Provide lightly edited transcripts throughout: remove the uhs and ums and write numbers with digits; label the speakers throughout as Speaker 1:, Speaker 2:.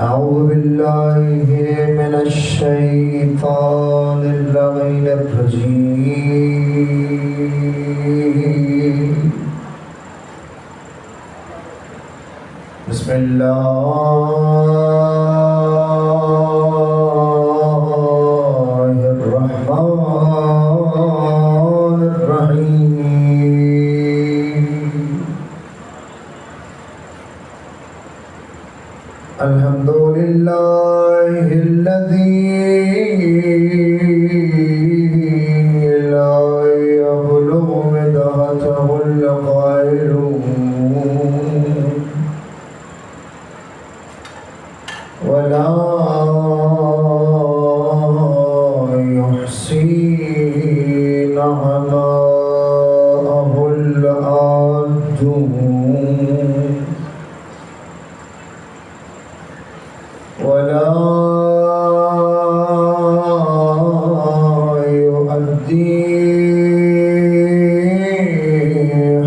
Speaker 1: أعوذ بالله من الشيطان اللعين الرجيم بسم الله الرحمن الرحيم الحمد لله الذي لا يبلغ مدحته القائلون ولا يحصي نعماءه العادون ولا يؤدي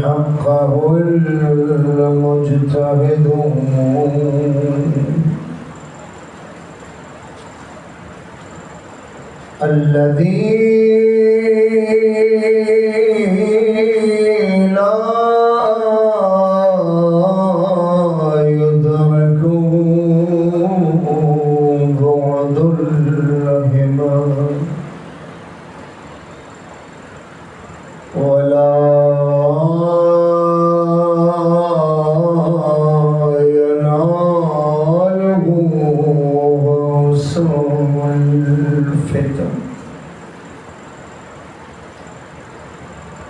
Speaker 1: حقه المجتهدون الذي لا يدركه بعد الهمم ولا يناله غوص الفتن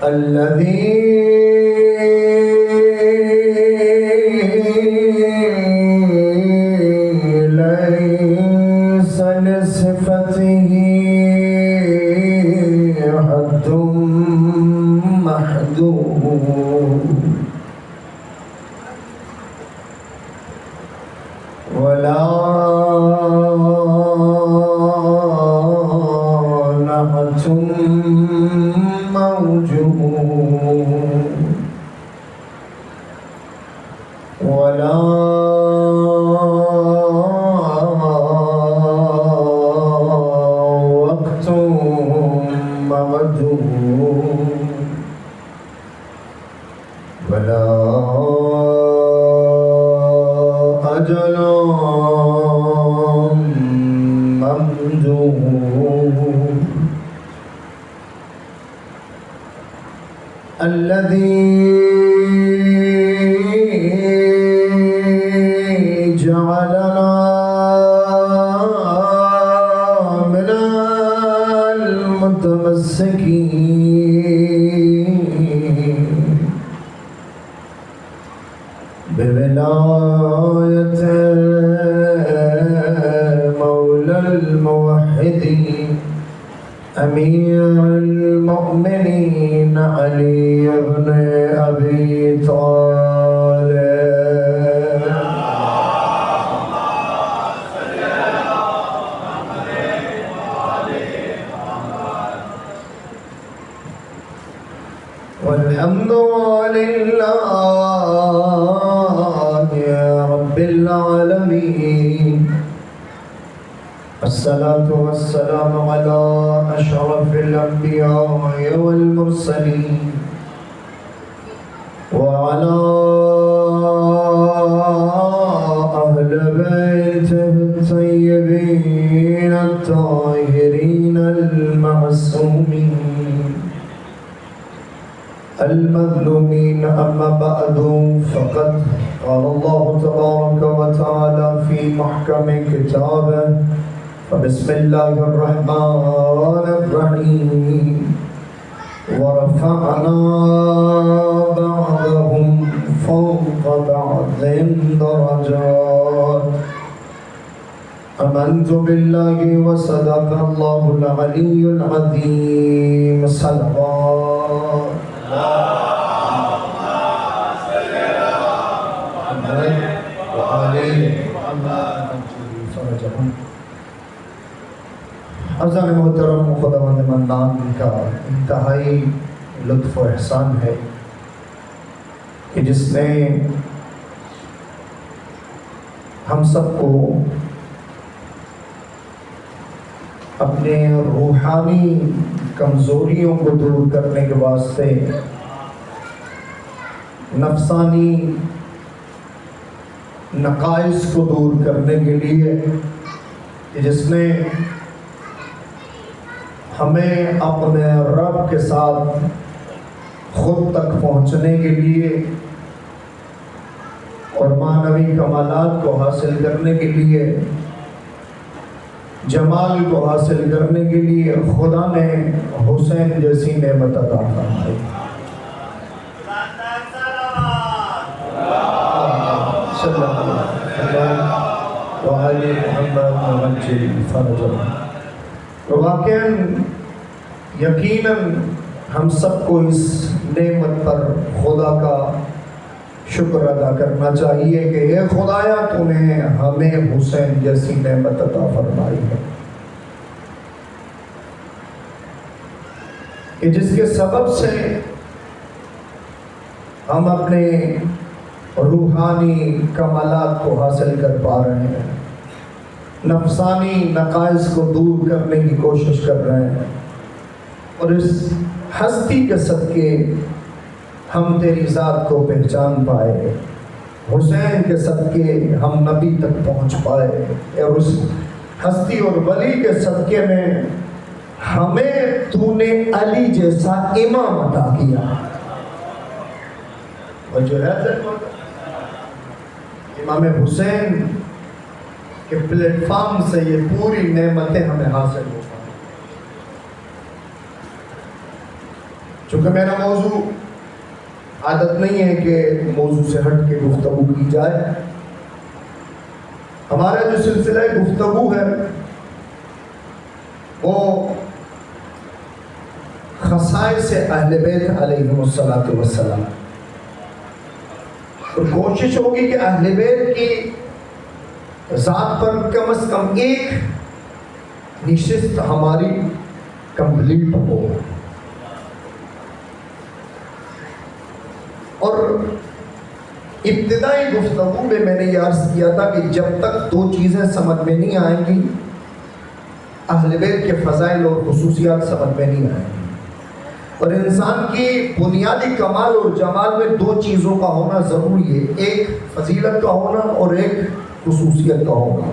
Speaker 1: الذي ليس لصفته حد محدود ولا نعت موجود ولا وقت مغدود ولا أجل ممدود الذي جعلنا من المتمسكين بولاية مولى الموحدين أمير المؤمنين علي بن أبي طالب والحمد لله رب العالمين الصلاة والسلام على أشرف الأنبياء والمرسلين وعلى أهل بيته الطيبين الطاهرين المعصومين المظلومين أما بعد فقد قال الله تبارك وتعالى في محكم كتابه فبسم الله الرحمن الرحيم ورفعنا بعضهم فوق بعض درجات آمنت بالله وصدق الله العلي العظيم صلوات افضل محترم خداوند منان کا انتہائی لطف و احسان ہے کہ جس نے ہم سب کو اپنے روحانی کمزوریوں کو دور کرنے کے واسطے نفسانی نقائص کو دور کرنے کے لیے جس نے ہمیں اپنے رب کے ساتھ خود تک پہنچنے کے لیے اور معنوی کمالات کو حاصل کرنے کے لیے، جمال کو حاصل کرنے کے لیے خدا نے حسین جیسی نعمت عطا فرمائی۔ صلی اللہ علیہ وسلم۔ واقعاً یقیناً ہم سب کو اس نعمت پر خدا کا شکر ادا کرنا چاہیے کہ اے خدایا تو نے ہمیں حسین جیسی نعمت عطا فرمائی ہے، کہ جس کے سبب سے ہم اپنے روحانی کمالات کو حاصل کر پا رہے ہیں، نفسانی نقائص کو دور کرنے کی کوشش کر رہے ہیں، اور اس ہستی کے صدقے ہم تیری ذات کو پہچان پائے، حسین کے صدقے ہم نبی تک پہنچ پائے، اور اس ہستی اور ولی کے صدقے میں ہمیں تو نے علی جیسا امام عطا کیا۔ اور جو ہے امام حسین کے پلیٹ فارم سے یہ پوری نعمتیں ہمیں حاصل ہو پائیں۔ چونکہ میرا موضوع عادت نہیں ہے کہ موضوع سے ہٹ کے گفتگو کی جائے، ہمارا جو سلسلہ گفتگو ہے وہ خصائص اہل بیت علیہم السلام، اور کوشش ہوگی کہ اہل بیت کی ذات پر کم از کم ایک نشست ہماری کمپلیٹ ہو۔ اور ابتدائی گفتگو میں نے یہ عرض کیا تھا کہ جب تک دو چیزیں سمجھ میں نہیں آئیں گی، اہل بیت کے فضائل اور خصوصیات سمجھ میں نہیں آئیں گی، اور انسان کی بنیادی کمال اور جمال میں دو چیزوں کا ہونا ضروری ہے، ایک فضیلت کا ہونا اور ایک خصوصیت کا ہونا۔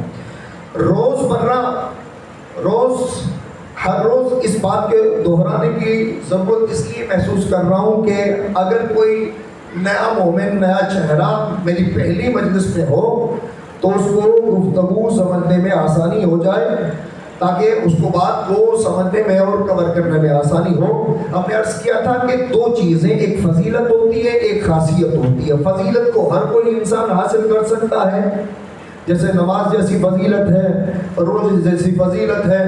Speaker 1: ہر روز اس بات کے دہرانے کی ضرورت اس لیے محسوس کر رہا ہوں کہ اگر کوئی نیا مومن، نیا چہرہ میری پہلی مجلس میں ہو تو اس کو گفتگو سمجھنے میں آسانی ہو جائے، تاکہ اس کو بات کو سمجھنے میں اور کور کرنے میں آسانی ہو۔ ہم نے عرض کیا تھا کہ دو چیزیں، ایک فضیلت ہوتی ہے، ایک خاصیت ہوتی ہے۔ فضیلت کو ہر کوئی انسان حاصل کر سکتا ہے، جیسے نماز جیسی فضیلت ہے، روزے جیسی فضیلت ہے،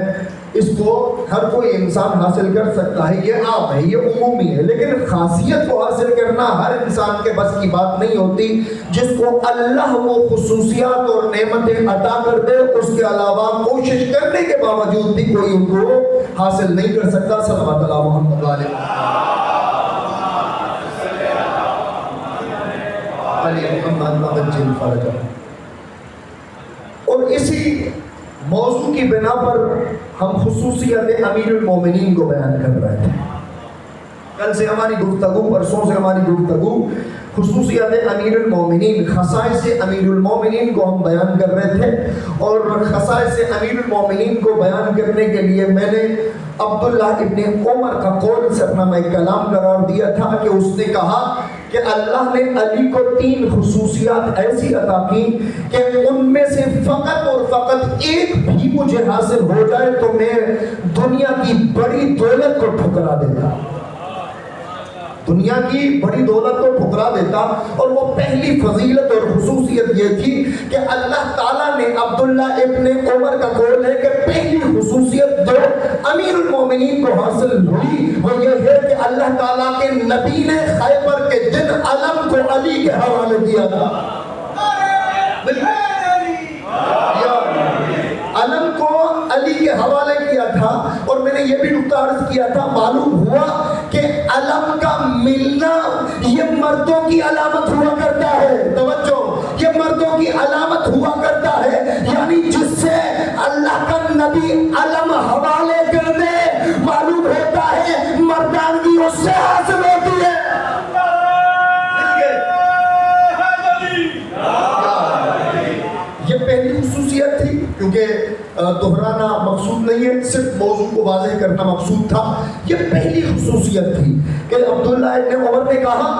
Speaker 1: اس کو ہر کوئی انسان حاصل کر سکتا ہے، یہ عام ہے، یہ عمومی ہے۔ لیکن خاصیت کو حاصل کرنا ہر انسان کے بس کی بات نہیں ہوتی۔ جس کو اللہ وہ خصوصیات اور نعمتیں عطا کر دے، اس کے علاوہ کوشش کرنے کے باوجود بھی کوئی ان کو حاصل نہیں کر سکتا۔ صلوات اللہ محمد علیہ محمد۔ اور اسی موضوع کی بنا پر ہم خصوصیت امیر المومنین کو بیان کر رہے تھے۔ کل سے ہماری گفتگو، پرسوں سے ہماری گفتگو خصوصیت امیر المومنین، خصائص امیر المومنین کو ہم بیان کر رہے تھے، اور خصائص امیر المومنین کو بیان کرنے کے لیے میں نے عبداللہ ابن عمر کا قول سرنامہ کلام قرار دیا تھا کہ اس نے کہا کہ اللہ نے علی کو 3 خصوصیات ایسی عطا کی کہ ان میں سے فقط اور فقط ایک بھی مجھے حاصل ہو جائے تو میں دنیا کی بڑی دولت کو ٹھکرا دیتا، دنیا کی بڑی دولت کو ٹھکرا دیتا۔ اور وہ پہلی فضیلت اور خصوصیت یہ تھی کہ اللہ تعالیٰ نے، عبداللہ ابن عمر کا قول ہے کہ پہلی خصوصیت جو امیر المومنین کو حاصل ہوئی وہ یہ ہے کہ اللہ تعالیٰ کے نبی نے خیبر کے دن علم کو علی کے حوالے کیا تھا۔ علم کو علی کے حوالے کیا تھا، اور میں نے یہ بھی نکتہ عرض کیا تھا، معلوم ہوا کہ علم کا ملنا یہ مردوں کی علامت ہوا کرتا ہے، توجہ، یہ مردوں کی علامت ہوا کرتا نبی علم حوالے کر دے، معلوم ہوتا ہے مردانگی اس سے حاصل ہوتی ہے۔ یہ پہلی خصوصیت تھی، کیونکہ دہرانا مقصود نہیں ہے، صرف موضوع کو واضح کرنا مقصود تھا۔ یہ پہلی خصوصیت تھی کہ عبداللہ ابن عمر نے کہا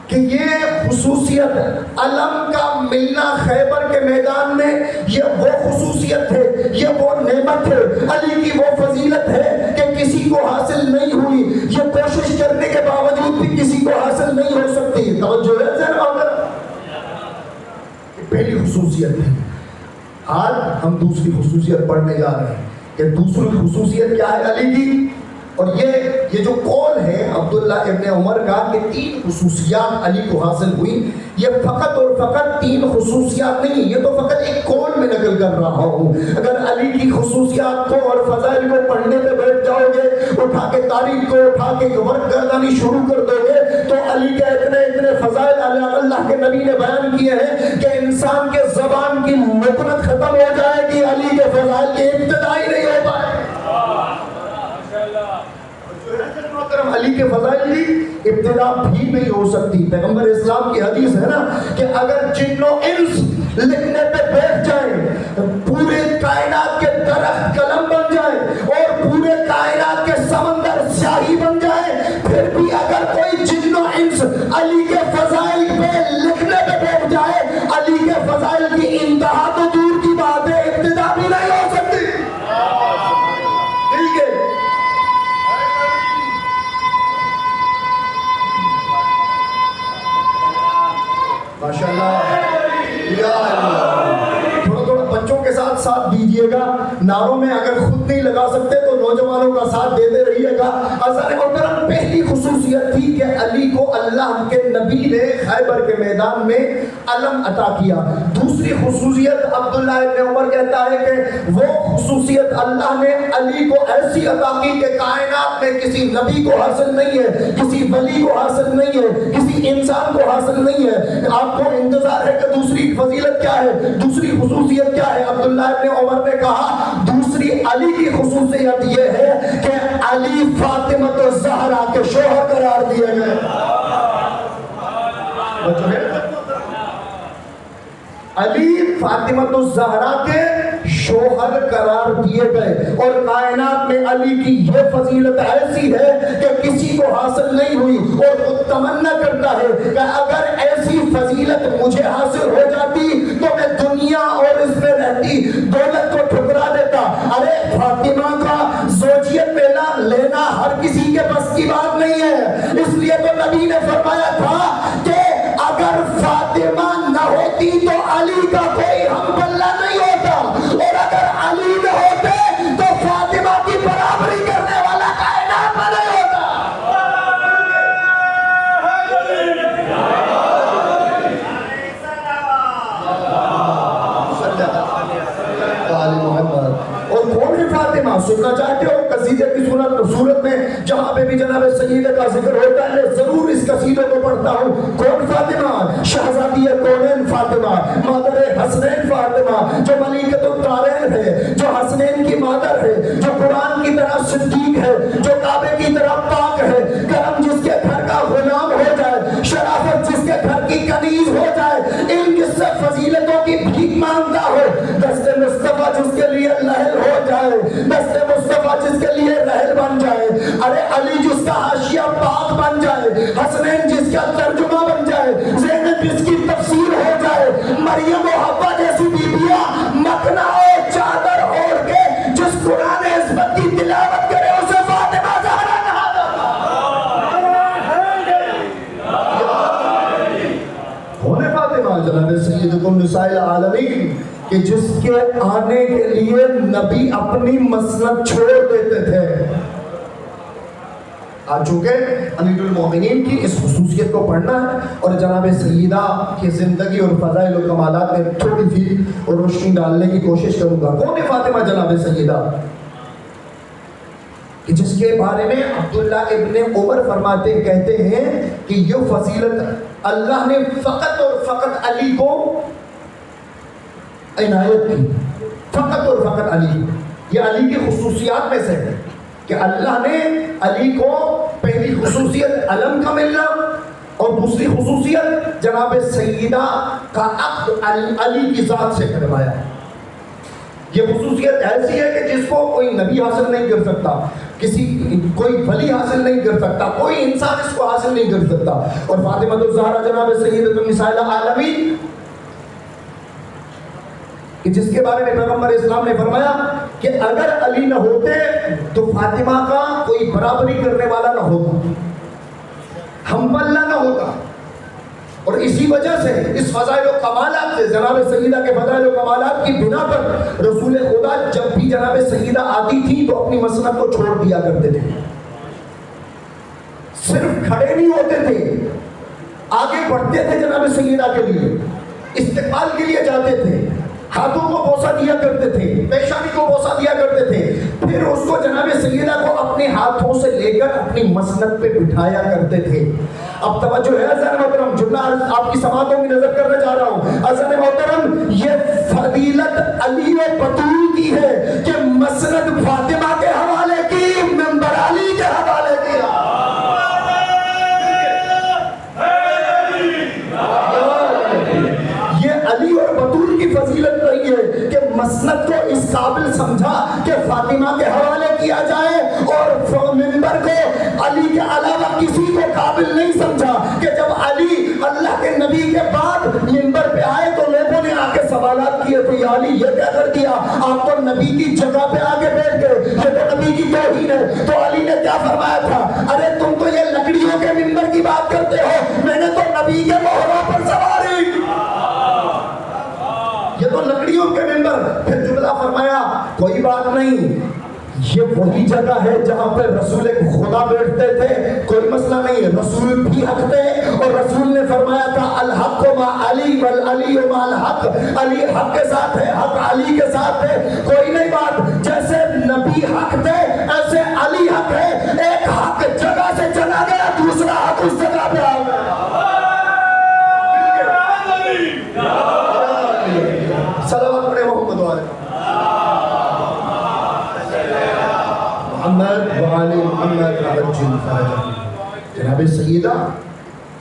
Speaker 1: کہ یہ خصوصیت علم کا ملنا خیبر کے میدان میں، یہ وہ خصوصیت ہے، یہ وہ نعمت ہے، علی کی وہ فضیلت ہے کہ کسی کو حاصل نہیں ہوئی، یہ کوشش کرنے کے باوجود بھی کسی کو حاصل نہیں ہو سکتی۔ توجہ ہے ذرا اگر پہلی خصوصیت ہے۔ آج ہم دوسری خصوصیت پڑھنے جا رہے ہیں کہ دوسری خصوصیت کیا ہے علی کی، اور یہ جو قول ہے عبداللہ ابن عمر کا کہ 3 خصوصیات علی کو حاصل ہوئی، یہ فقط اور فقط 3 خصوصیات نہیں، یہ تو فقط ایک قول میں نقل کر رہا ہوں۔ اگر علی کی خصوصیات کو اور فضائل کو پڑھنے پہ بیٹھ جاؤ گے، اٹھا کے تاریخ کو اٹھا کے ورق گردانی شروع کر دو گے، تو علی کے اتنے فضائل اللہ کے نبی نے بیان کیے ہیں کہ انسان کے زبان کی لکنت ختم ہو جائے گی، علی کے فضائل کی ابتدا ہی نہیں ہو پائے۔ علی کے فضائل کی ابتدا بھی نہیں ہو سکتی۔ پیغمبر اسلام کی حدیث ہے نا کہ اگر جن و انس لکھنے پہ بیٹھ جائیں، پورے کائنات کے درخت قلم بن جائیں اور پورے کائنات کے سمندر سیاہی بن جائیں، پھر بھی اگر کوئی جن و انس علی کے فضائل پہ لکھنے پہ بیٹھ جائے، علی کے فضائل کی انتہا تو دور کی بات ہے، ابتدا بھی نہیں ہو سکتی۔ ٹھیک ہے، ماشاءاللہ، یا اللہ، تھوڑا بچوں کے ساتھ ساتھ دیجئے گا، نعروں میں اگر خود نہیں لگا سکتے تو نوجوانوں کا ساتھ دیتے رہیے گا۔ حضرت محترم، پہلی خصوصیت تھی کہ علی کو اللہ کے نبی نے خیبر کے میدان میں علم عطا کیا۔ دوسری خصوصیت عبداللہ ابن عمر کہتا ہے کہ وہ خصوصیت اللہ نے علی کو ایسی عطا کی کہ کائنات میں کسی نبی کو حاصل نہیں ہے، کسی ولی کو حاصل نہیں ہے، کسی انسان کو حاصل نہیں ہے۔ آپ کو انتظار ہے کہ دوسری فضیلت کیا ہے، دوسری خصوصیت کیا ہے؟ عبداللہ ابن عمر نے کہا دوسری علی کی خصوصیت یہ ہے کہ علی فاطمہ الزہرا کے شوہر قرار دیے گئے۔ علی فاطمہ الزہرا کے شوہر قرار دیے گئے، اور کائنات میں علی کی یہ فضیلت ایسی ہے کہ کسی کو حاصل نہیں ہوئی، اور وہ تمنا کرتا ہے کہ اگر ایسی فضیلت مجھے حاصل ہو جاتی تو میں دنیا اور اس میں رہتی دولت کو ٹھکرا دیتا۔ ارے فاطمہ کا زوجیت پہلا لینا ہر کسی کے بس کی بات نہیں ہے، اس لیے تو نبی نے فرمایا تھا کہ اگر فاطمہ نہ ہوتی تو علی کا کوئی ہم پلہ نہیں ہوتا، اور اگر علی نہ ہوتے تو فاطمہ کی برابری کرنے والا کائنات میں نہیں ہوتا۔ اور کون ہے فاطمہ؟ سننا چاہتے ہو قصیدے کی صورت میں جہاں پہ بھی جناب سیدہ کا ذکر ہوتا ہے ضرور اس قصیدے کو پڑھتا ہوں۔ کون فاطمہ؟ شہزادی کونین فاطمہ، مادر حسنین فاطمہ، جو ملکۃ الدارین ہے، جو حسنین کی مادر ہے، جو قرآن کی طرح صدیق ہے، جو کعبے کی طرح پاک ہے، کرم جس کے گھر کا غلام ہو جائے، شرافت جس کے گھر کی کنیز ہو جائے، علم جس سے فضیلتوں کی بھیک مانگتا ہو، دست مصطفیٰ جس کے لیے لہل ہو جائے، دست مصطفیٰ جس کے لیے رہل بن جائے، ارے علی جس کا حاشیہ پاک بن جائے، حسنین جس کا ترجمہ بن جائے، زینب جس کی تفسیر ہو جائے، مریم و حوا جیسی بیبیاں مکنا اور چادر اوڑھ کے جس قرآن عصمت کی تلاوت کرے اسے فاطمہ زہرا کہا جاتا۔ کون ہے فاطمہ؟ جناب سیدکم نساء العالمین، کہ جس کے آنے کے لیے نبی اپنی مسند چھوڑ دیتے تھے۔ آج چونکہ امیر المومنین کی اس خصوصیت کو پڑھنا ہے اور جناب سیدہ کی زندگی اور فضائل و کمالات میں تھوڑی سی روشنی ڈالنے کی کوشش کروں گا۔ کون ہے فاطمہ جناب سیدہ؟ کہ جس کے بارے میں عبداللہ ابن عمر فرماتے کہتے ہیں کہ یہ فضیلت اللہ نے فقط اور فقط علی کو عنایت کی، فقط اور فقط علی۔ یہ علی کی خصوصیات میں سے ہے کہ اللہ نے علی کو پہلی خصوصیت علم کا ملنا اور دوسری خصوصیت جناب سیدہ کا عقد علی کی ذات سے کروایا. یہ خصوصیت ایسی ہے کہ جس کو کوئی نبی حاصل نہیں کر سکتا, کوئی ولی حاصل نہیں کر سکتا, کوئی انسان اس کو حاصل نہیں کر سکتا. اور فاطمہ الزہرا جناب سیدۃ النساء العالمین کہ جس کے بارے میں پیغمبر اسلام نے فرمایا کہ اگر علی نہ ہوتے تو فاطمہ کا کوئی برابری کرنے والا نہ ہوتا, ہم پلہ نہ ہوتا. اور اسی وجہ سے اس فضائل و کمالات سے, جناب سیدہ کے فضائل و کمالات کی بنا پر رسول خدا جب بھی جناب سیدہ آتی تھی تو اپنی مسند کو چھوڑ دیا کرتے تھے. صرف کھڑے نہیں ہوتے تھے, آگے بڑھتے تھے جناب سیدہ کے لیے, استقبال کے لیے جاتے تھے, ہاتھوں کو بوسہ دیا کرتے تھے, پیشانی کو بوسہ دیا کرتے تھے, پھر اس کو جناب سیدہ کو اپنے ہاتھوں سے لے کر اپنی مسند پہ بٹھایا کرتے تھے. اب توجہ ہے اذان محترم, جملہ آپ کی سماعتوں میں نظر کرنے جا رہا ہوں. اذان محترم, یہ فضیلت علی و بطول کی ہے کہ مسند فاطمہ کے حوالے کی, منبر علی کے حوالے کیا. یہ علی اور بطول کی فضیلت رہی ہے کہ مسند کو اس قابل سمجھا کہ فاطمہ کے حوالے کیا جائے, اور منبر کو علی کے علاوہ کسی کو قابل نہیں سمجھا کہ جب علی اللہ کے نبی کے بعد منبر پہ آئے تو لوگوں نے آ کے سوالات کیے تھے, یا علی یہ کیا کر دیا, آپ تو نبی کی جگہ پہ آگے بیٹھ گئے, یہ تو نبی کی توہین ہے. تو علی نے کیا فرمایا تھا, ارے تم تو یہ لکڑیوں کے منبر کی بات کرتے ہو, میں نے تو نبی کے مہروں پر سواری, یہ تو لکڑیوں کے منبر. پھر جملہ فرمایا کوئی بات نہیں, یہ وہی جگہ ہے جہاں پہ رسول خدا بیٹھتے تھے, کوئی مسئلہ نہیں ہے, رسول بھی حق تھے. اور رسول نے فرمایا تھا الحق مع علی والعلی مع الحق, علی حق کے ساتھ ہے, حق علی کے ساتھ ہے, کوئی نہیں بات. جیسے نبی حق تھے ایسے علی حق ہے, ایک حق جگہ سے چلا گیا, دوسرا حق اس جگہ پہ آ گیا. صلوات پڑھے محمد والے محمد وعلی محمد عجل فرجہ. جناب سیدہ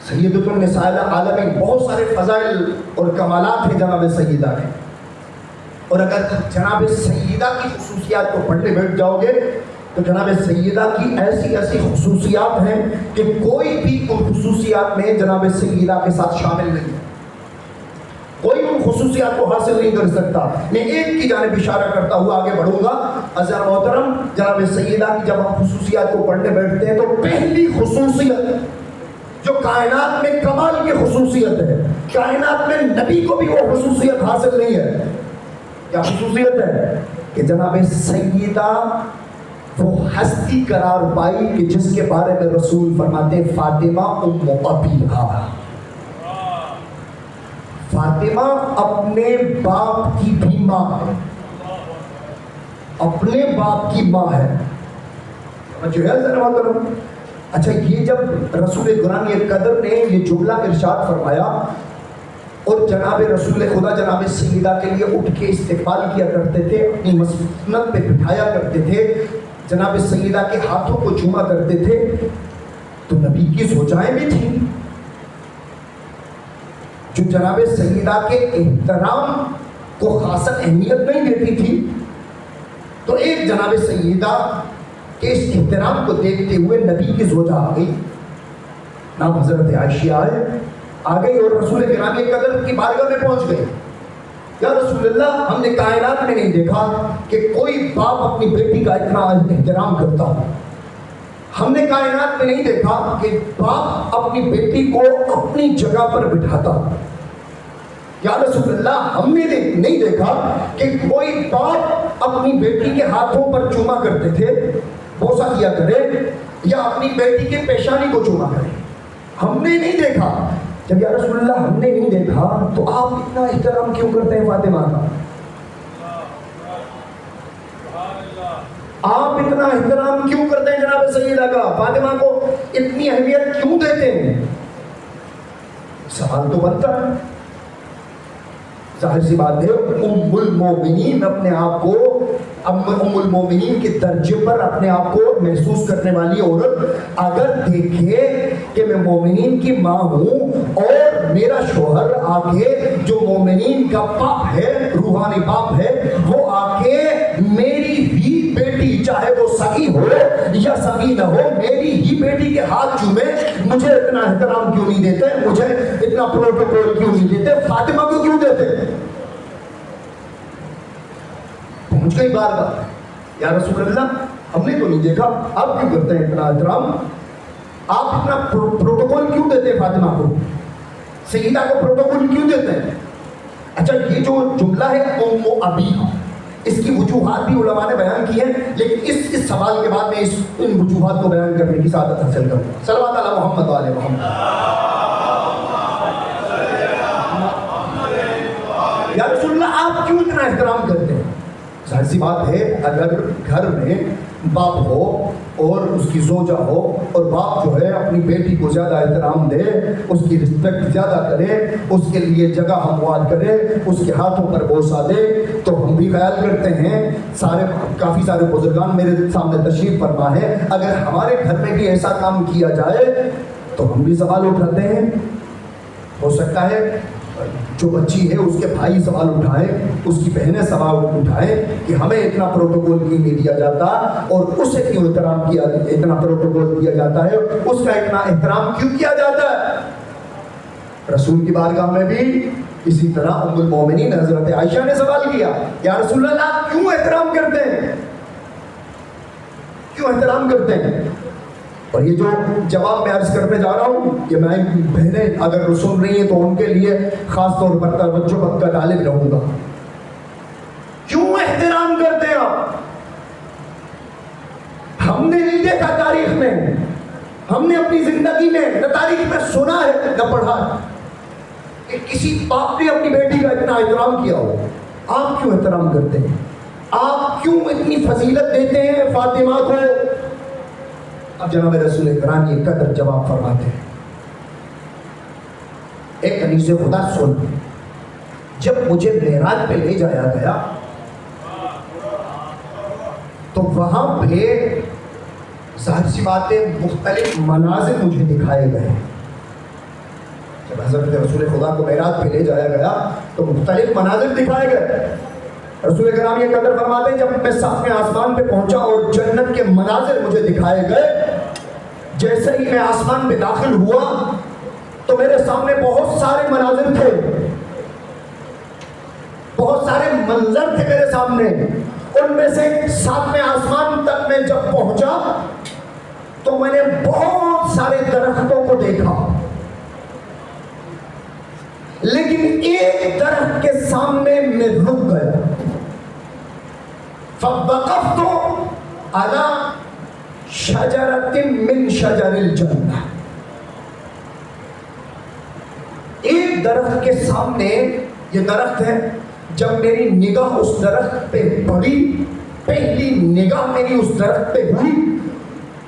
Speaker 1: سیدۃ النساء العالمین, بہت سارے فضائل اور کمالات ہیں جناب سیدہ کے. اور اگر جناب سیدہ کی خصوصیات کو پڑھنے بیٹھ جاؤ گے تو جناب سیدہ کی ایسی ایسی خصوصیات ہیں کہ کوئی بھی ان خصوصیات میں جناب سیدہ کے ساتھ شامل نہیں ہے, کوئی ان خصوصیات کو حاصل نہیں کر سکتا. میں ایک کی جانب اشارہ کرتا ہوا آگے بڑھوں گا. عزیز محترم, جناب سیدہ کی جب ہم خصوصیات کو پڑھنے بیٹھتے ہیں تو پہلی خصوصیت جو کائنات میں کمال کی خصوصیت ہے, کائنات میں نبی کو بھی وہ خصوصیت حاصل نہیں ہے. کیا خصوصیت ہے کہ جناب سیدہ وہ ہستی قرار پائی کہ جس کے بارے میں رسول فرماتے ہیں فاطمہ ام ابیہا, فاطمہ اپنے باپ کی بھی ماں ہے, اپنے باپ کی ماں ہے. اچھا, یہ جب رسول گرامی قدر نے یہ جملہ ارشاد فرمایا اور جناب رسول خدا جناب سیدہ کے لیے اٹھ کے استقبال کیا کرتے تھے, اپنی مسند پہ بٹھایا کرتے تھے, جناب سیدہ کے ہاتھوں کو چوما کرتے تھے, تو نبی کی زوجائیں بھی تھیں جو جناب سیدہ کے احترام کو خاصا اہمیت نہیں دیتی تھی. تو ایک جناب سیدہ کے اس احترام کو دیکھتے ہوئے نبی کی زوجہ آ گئی, نام حضرت عائشہ آ گئی اور رسول گرامی قدر کی بارگاہ میں پہنچ گئے. یا رسول اللہ, ہم نے کائنات میں نہیں دیکھا کہ کوئی باپ اپنی بیٹی کا اتنا احترام کرتا ہو, ہم نے کائنات میں نہیں دیکھا کہ باپ اپنی بیٹی کو اپنی جگہ پر بٹھاتا. یا رسول اللہ, ہم نے نہیں دیکھا کہ کوئی باپ اپنی بیٹی کے ہاتھوں پر چوما کرتے تھے, بوسہ کیا کرے, یا اپنی بیٹی کے پیشانی کو چوما کرے, ہم نے نہیں دیکھا. جب یا رسول اللہ ہم نے نہیں دیکھا تو آپ اتنا احترام کیوں کرتے ہیں فاطمہ کا, آپ اتنا احترام کیوں کرتے ہیں جناب سیدہ کا, فاطمہ کو اتنی اہمیت کیوں دیتے ہیں؟ سوال تو بنتا ہے, ظاہر سی بات ہے ام المومنین اپنے آپ کو ام المومنین کے درجے پر اپنے آپ کو محسوس کرنے والی عورت اگر دیکھے کہ میں مومنین کی ماں ہوں اور میرا شوہر آ کے جو مومنین کا باپ ہے، روحانی باپ ہے، وہ آ کے میری ہی بیٹی، چاہے وہ سگی ہو یا سگی نہ ہو، میری ہی بیٹی کے ہاتھ چومے، مجھے اتنا احترام کیوں نہیں دیتے، مجھے اتنا پروٹوکول کیوں نہیں دیتے، فاطمہ کو کیوں دیتے؟ پہنچ گئی بات، یا رسول اللہ ہم نے تو نہیں دیکھا، آپ کیوں کرتے ہیں اتنا احترام، آپ اتنا پروٹوکول کیوں دیتے ہیں فاطمہ کو، سیدہ کو پروٹوکول کیوں دیتے ہیں؟ اچھا یہ جو جملہ ہے ام و ابی، اس کی وجوہات بھی علماء نے بیان کی ہیں، لیکن اس سوال کے بعد میں ان وجوہات کو بیان کرنے کی سعادت حاصل کروں. صلوات علی محمد وعلی محمد. یا رسول اللہ آپ کیوں اتنا احترام کرتے ہیں؟ ظاہر سی بات ہے اگر گھر میں باپ ہو اور اس کی زوجہ ہو اور باپ جو ہے اپنی بیٹی کو زیادہ احترام دے، اس کی رسپیکٹ زیادہ کرے، اس کے لیے جگہ ہموار کرے، اس کے ہاتھوں پر بوسہ دے، تو ہم بھی خیال کرتے ہیں، کافی سارے بزرگان میرے سامنے تشریف فرما ہے، اگر ہمارے گھر میں بھی ایسا کام کیا جائے تو ہم بھی سوال اٹھاتے ہیں. ہو سکتا ہے جو بچی ہے اس کے بھائی سوال اٹھائیں، اس کی بہنیں سوال اٹھائیں کہ ہمیں اتنا پروٹوکول کیوں نہیں دیا جاتا اور اسے کیوں اتنا پروٹوکول دیا جاتا ہے، اس کا اتنا احترام کیوں کیا جاتا ہے. رسول کی بارگاہ میں بھی اسی طرح ام المومنین حضرت عائشہ نے سوال کیا، یا رسول اللہ آپ کیوں احترام کرتے ہیں، کیوں احترام کرتے ہیں؟ اور یہ جو جواب میں عرض کرنے جا رہا ہوں کہ میں بہنیں اگر سن رہی ہیں تو ان کے لیے خاص طور پر توجہ کا طالب رہوں گا. کیوں احترام کرتے ہیں آپ؟ ہم نے نہیں دیکھا تاریخ میں، ہم نے اپنی زندگی میں نہ تاریخ میں سنا ہے نہ پڑھا ہے کہ کسی باپ نے اپنی بیٹی کا اتنا احترام کیا ہو. آپ کیوں احترام کرتے ہیں؟ آپ کیوں اتنی فضیلت دیتے ہیں فاطمہ کو؟ اب جناب رسول اکرام یہ قدر جواب فرماتے ہیں. ایک کنیز خدا سن، جب مجھے معراج پہ لے جایا گیا تو وہاں پہ ظاہر سی باتیں مختلف مناظر مجھے دکھائے گئے. جب حضرت رسول خدا کو معراج پہ لے جایا گیا تو مختلف مناظر دکھائے گئے. رسول کرام یہ قدر فرماتے ہیں جب میں ساتویں آسمان پہ پہنچا اور جنت کے مناظر مجھے دکھائے گئے، جیسے ہی میں آسمان پہ داخل ہوا تو میرے سامنے بہت سارے مناظر تھے، بہت سارے منظر تھے میرے سامنے. ان میں سے ساتویں آسمان تک میں جب پہنچا تو میں نے بہت سارے درختوں کو دیکھا، لیکن ایک درخت کے سامنے میں رک گیا. فَوَقَفْتُ عَلَى شَجَرَةٍ مِّن شَجَرِ الْجَنَّةِ. ایک درخت کے سامنے، یہ درخت ہے، جب میری نگاہ اس درخت پہ پڑی، پہلی نگاہ میری اس درخت پہ ہوئی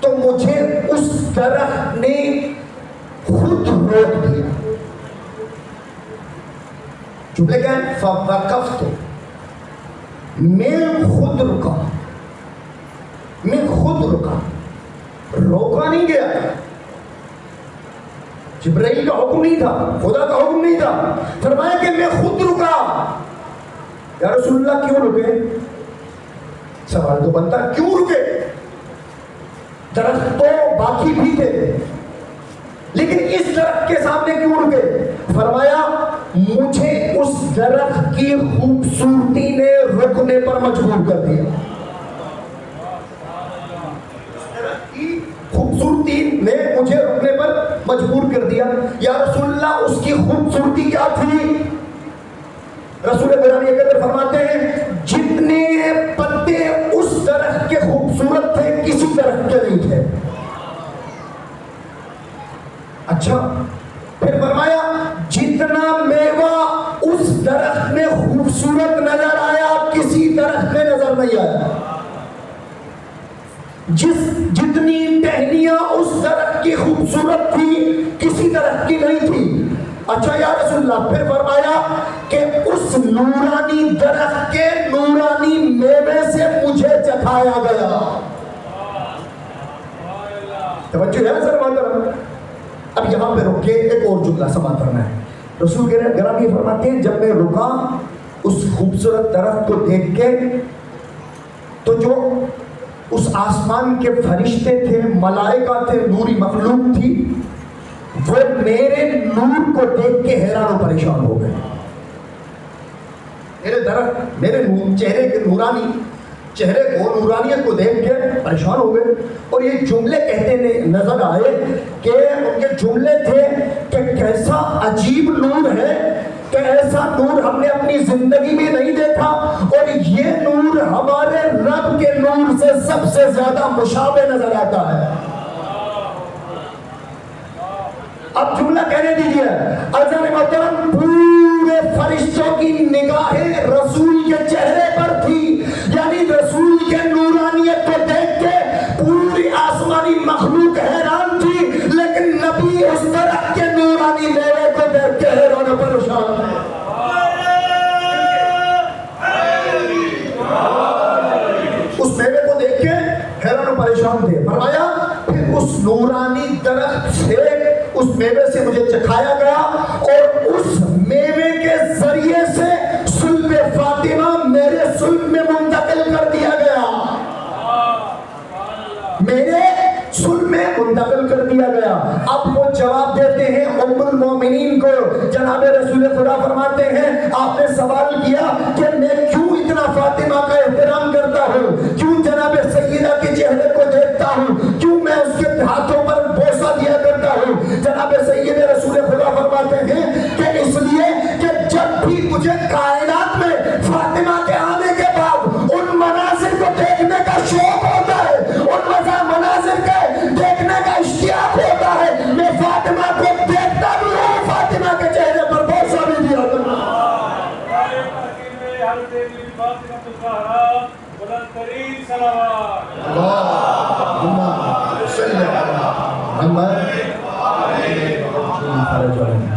Speaker 1: تو مجھے اس درخت نے خود روک دیا. جملے کیا ہے؟ فَوَقَفْتُ، میں خود رکا، میں خود رکا، روکا نہیں گیا. جبرائیل کا حکم نہیں تھا، خدا کا حکم نہیں تھا. فرمایا کہ میں خود رکا. یا رسول اللہ کیوں رکے؟ سوال تو بنتا کیوں رکے؟ درخت تو باقی بھی تھے، لیکن اس درخت کے سامنے کیوں رکے؟ فرمایا مجھے اس درخت کی خوبصورتی نے رکنے پر مجبور کر دیا. خوبصورتی نے مجھے رکنے پر مجبور کر دیا. یا رسول اللہ اس کی خوبصورتی کیا تھی؟ رسول کرام یہ قدر فرماتے ہیں جتنے پتے اس درخت کے خوبصورت تھے کسی درخت کے نہیں تھے. اچھا پھر فرمایا جتنا میوہ اس درخت میں خوبصورت نظر آیا کسی درخت میں نظر نہیں آیا. جتنی ٹہنیاں اس درخت کی خوبصورت تھی کسی درخت کی نہیں تھی. اچھا یا رسول اللہ پھر فرمایا کہ اس نورانی درخت کے نورانی میوے سے مجھے چکھایا گیا. توجہ ہے سر محترم. اب یہاں پہ رک کے ایک اور جملہ سماعت کرنا ہے. رسول گرامی فرماتے ہیں جب میں رکا اس خوبصورت درخت کو دیکھ کے تو جو اس آسمان کے فرشتے تھے، ملائکہ تھے، نوری مخلوق تھی، وہ میرے نور کو دیکھ کے حیران و پریشان ہو گئے. میرے درخت، میرے چہرے کے چہرے کو، نورانیت کو دیکھ کے پریشان ہو گئے. اور یہ جملے کہتے نظر آئے کہ ان کے جملے تھے کہ کیسا عجیب نور ہے، کہ ایسا نور ہم نے اپنی زندگی میں نہیں دیکھا، اور یہ نور ہمارے رب کے نور سے سب سے زیادہ مشابہ نظر آتا ہے. اب جملہ کہنے دیجئے. عزیزان محترم، پورے فرشتوں کی نگاہیں رسول کے چہرے پر تھی، یعنی رسول کے نورانیت کو دیکھ کے پوری آسمانی مخلوق حیران تھی، لیکن نبی اس درخت کے نورانی میوے کو دیکھ کے حیران و پریشان ہے. اس میوے کو دیکھ کے حیران و پریشان تھے. فرمایا پھر اس نورانی درخت سے، اس میوے سے مجھے چکھایا گیا، اور اس میوے کے ذریعے سے صلب فاطمہ میرے صلب میں منتقل کر دیا گیا. میرے صلب میں منتقل کر دیا گیا. اب وہ جواب دیتے ہیں ام المومنین کو. جناب رسول خدا فرماتے ہیں آپ نے سوال کیا کہ میں کیوں اتنا فاطمہ کا احترام کرتا ہوں، کیوں جناب سیدہ کے چہرے کو دیکھتا ہوں، کیوں میں اس کے ہاتھوں پر بوسہ دیا کرتا ہوں. جناب سید رسول خدا فرماتے ہیں کہ اس لیے کہ جب بھی مجھے کائنات میں فاطمہ کے آنے کے بعد ان مناظر کو دیکھنے کا شوق ہوتا ہے، ان مناظر کے دیکھنے کا اشتیاق ہوتا ہے، میں فاطمہ کو دیکھتا بھی ہوں، فاطمہ کے چہرے پر بوسہ بھی دیا کرتا ہوں.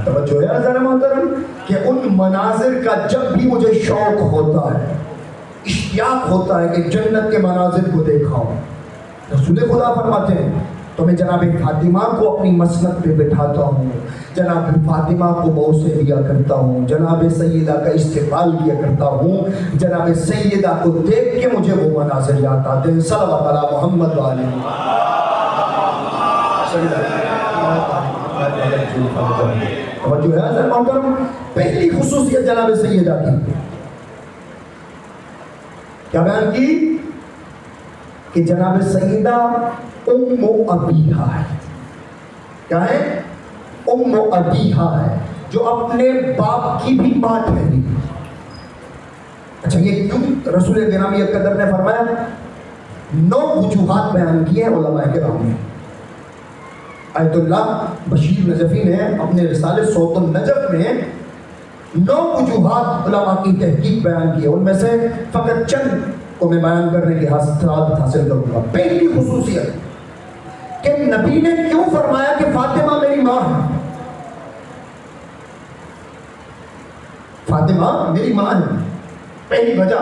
Speaker 1: توجہ ہے ذرا محترم کہ ان مناظر کا جب بھی مجھے شوق ہوتا ہے، اشتیاق ہوتا ہے کہ جنت کے مناظر کو دیکھا ہوں، رسول خدا فرماتے ہیں تو میں جناب فاطمہ کو اپنی مسند پہ بٹھاتا ہوں، جناب فاطمہ کو بوسے دیا کرتا ہوں، جناب سیدہ کا استقبال کیا کرتا ہوں، جناب سیدہ کو دیکھ کے مجھے وہ مناظر یاد آتے ہیں. صلوات علی محمد علیہ. توجہ ہے حضرت محترم. پہلی خصوصیت جناب سیدہ کی کیا بیان کی کہ جناب سیدہ ام ابیہا ہے. کیا ہے؟ ام ابیہا ہے، جو اپنے باپ کی بھی ماں ٹھہری. اچھا یہ کیوں؟ رسول گرامی قدر نے فرمایا 9 وجوہات بیان کیے ہیں علماء کرام نے. آیت اللہ بشیر نجفی نے اپنے رسالے صوت النجف میں 9 وجوہات علماء کی تحقیق بیان کی ہے. ان میں سے فقط چند کو میں بیان کرنے کی سعادت حاصل کروں گا. پہلی خصوصیت کہ نبی نے کیوں فرمایا کہ فاطمہ میری ماں ہے. فاطمہ میری ماں ہے. پہلی وجہ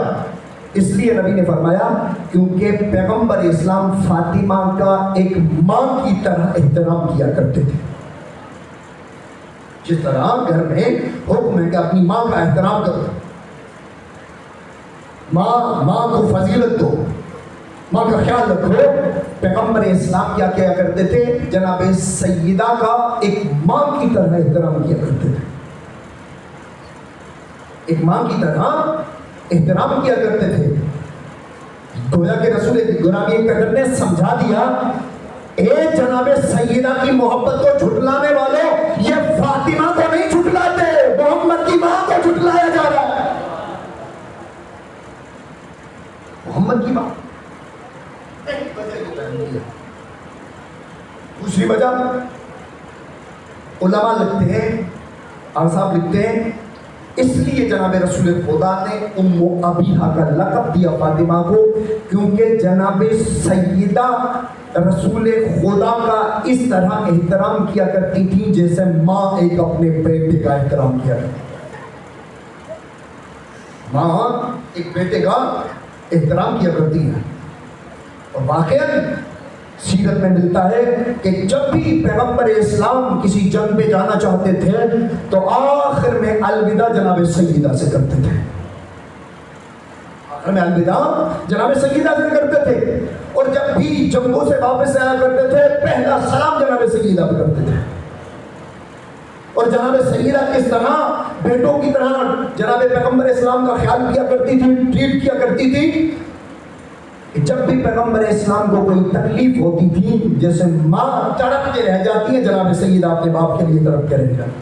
Speaker 1: اس لیے نبی نے فرمایا کیونکہ پیغمبر اسلام فاطمہ کا ایک ماں کی طرح احترام کیا کرتے تھے. جس طرح گھر میں حکم ہے کہ اپنی ماں کا احترام کرو، ماں کو فضیلت دو، ماں کا خیال رکھو. پیغمبر اسلام کیا کیا کرتے تھے؟ جناب سیدہ کا ایک ماں کی طرح احترام کیا کرتے تھے. ایک ماں کی طرح احترام کیا کرتے تھے. گویا کہ رسول گرامی قدر نے سمجھا دیا اے جناب سیدہ کی محبت کو جھٹلانے والوں، یہ فاطمہ کو نہیں جھٹلاتے، محمد کی ماں کو جھٹلایا جا رہا ہے. محمد کی ماں. دوسری وجہ علماء لکھتے ہیں، صاحب لکھتے ہیں اس لیے جناب رسول خدا نے ام ابیہا کا لقب دیا فاطمہ کو کیونکہ جناب سیدہ رسول خدا کا اس طرح احترام کیا کرتی تھی جیسے ماں ایک اپنے بیٹے کا احترام کیا کرتی. ماں ایک بیٹے کا احترام کیا کرتی ہے. اور واقعاً سیرت میں ملتا ہے کہ جب بھی پیغمبر اسلام کسی جنگ پہ جانا چاہتے تھے تو آخر میں الوداع جناب سیدہ سے کرتے تھے، آخر میں الوداع جناب سیدہ سے کرتے تھے، اور جب بھی جنگوں سے واپس آیا کرتے تھے پہلا سلام جناب سیدہ پہ کرتے تھے۔ اور جناب سیدہ کس طرح بیٹوں کی طرح جناب پیغمبر اسلام کا خیال کیا کرتی تھی، ٹریٹ کیا کرتی تھی، جب بھی پیغمبر اسلام کو کوئی تکلیف ہوتی تھی جیسے ماں تڑپ کے رہ جاتی ہے، جناب سیدہ اپنے باپ کے لیے تڑپ کے رہ جاتی۔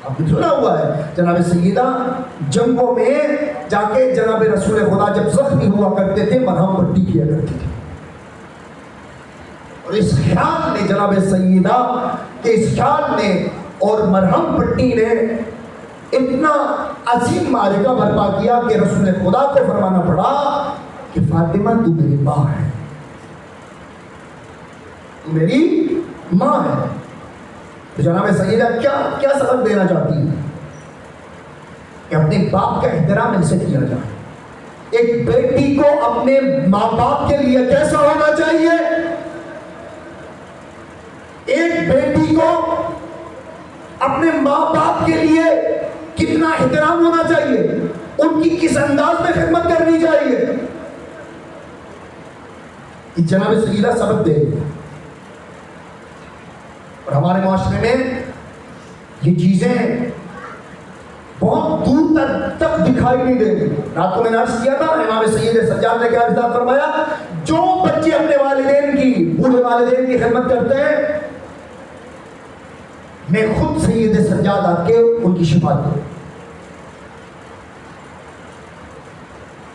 Speaker 1: آپ نے سنا ہوا ہے جناب سیدہ جنگوں میں جا کے جناب رسول خدا جب زخمی ہوا کرتے تھے مرہم پٹی کیا کرتی تھی، اور اس خیال نے جناب سیدہ کہ اس خیال نے اور مرہم پٹی نے اتنا عظیم معرکہ برپا کیا کہ رسول خدا کو فرمانا پڑا کہ فاطمہ تو میری ماں ہے، تو میری ماں ہے۔ تو جناب سیدہ کیا سبق دینا چاہتی ہے کہ اپنے باپ کا احترام ایسے کیا جائے۔ ایک بیٹی کو اپنے ماں باپ کے لیے کیسا ہونا چاہیے، ایک بیٹی کو اپنے ماں باپ کے لیے کتنا احترام ہونا چاہیے، ان کی کس انداز میں خدمت کرنی چاہیے، جناب سیدہ سبق دے۔ اور ہمارے معاشرے میں یہ چیزیں بہت دور تک دکھائی نہیں دیتی۔ رات کو میں نے عرض کیا تھا امام سید سجاد نے کیا ارشاد فرمایا، جو بچے اپنے والدین کی بوڑھے والدین کی خدمت کرتے ہیں میں خود سید سجاد آ کے ان کی شفاعت کروں۔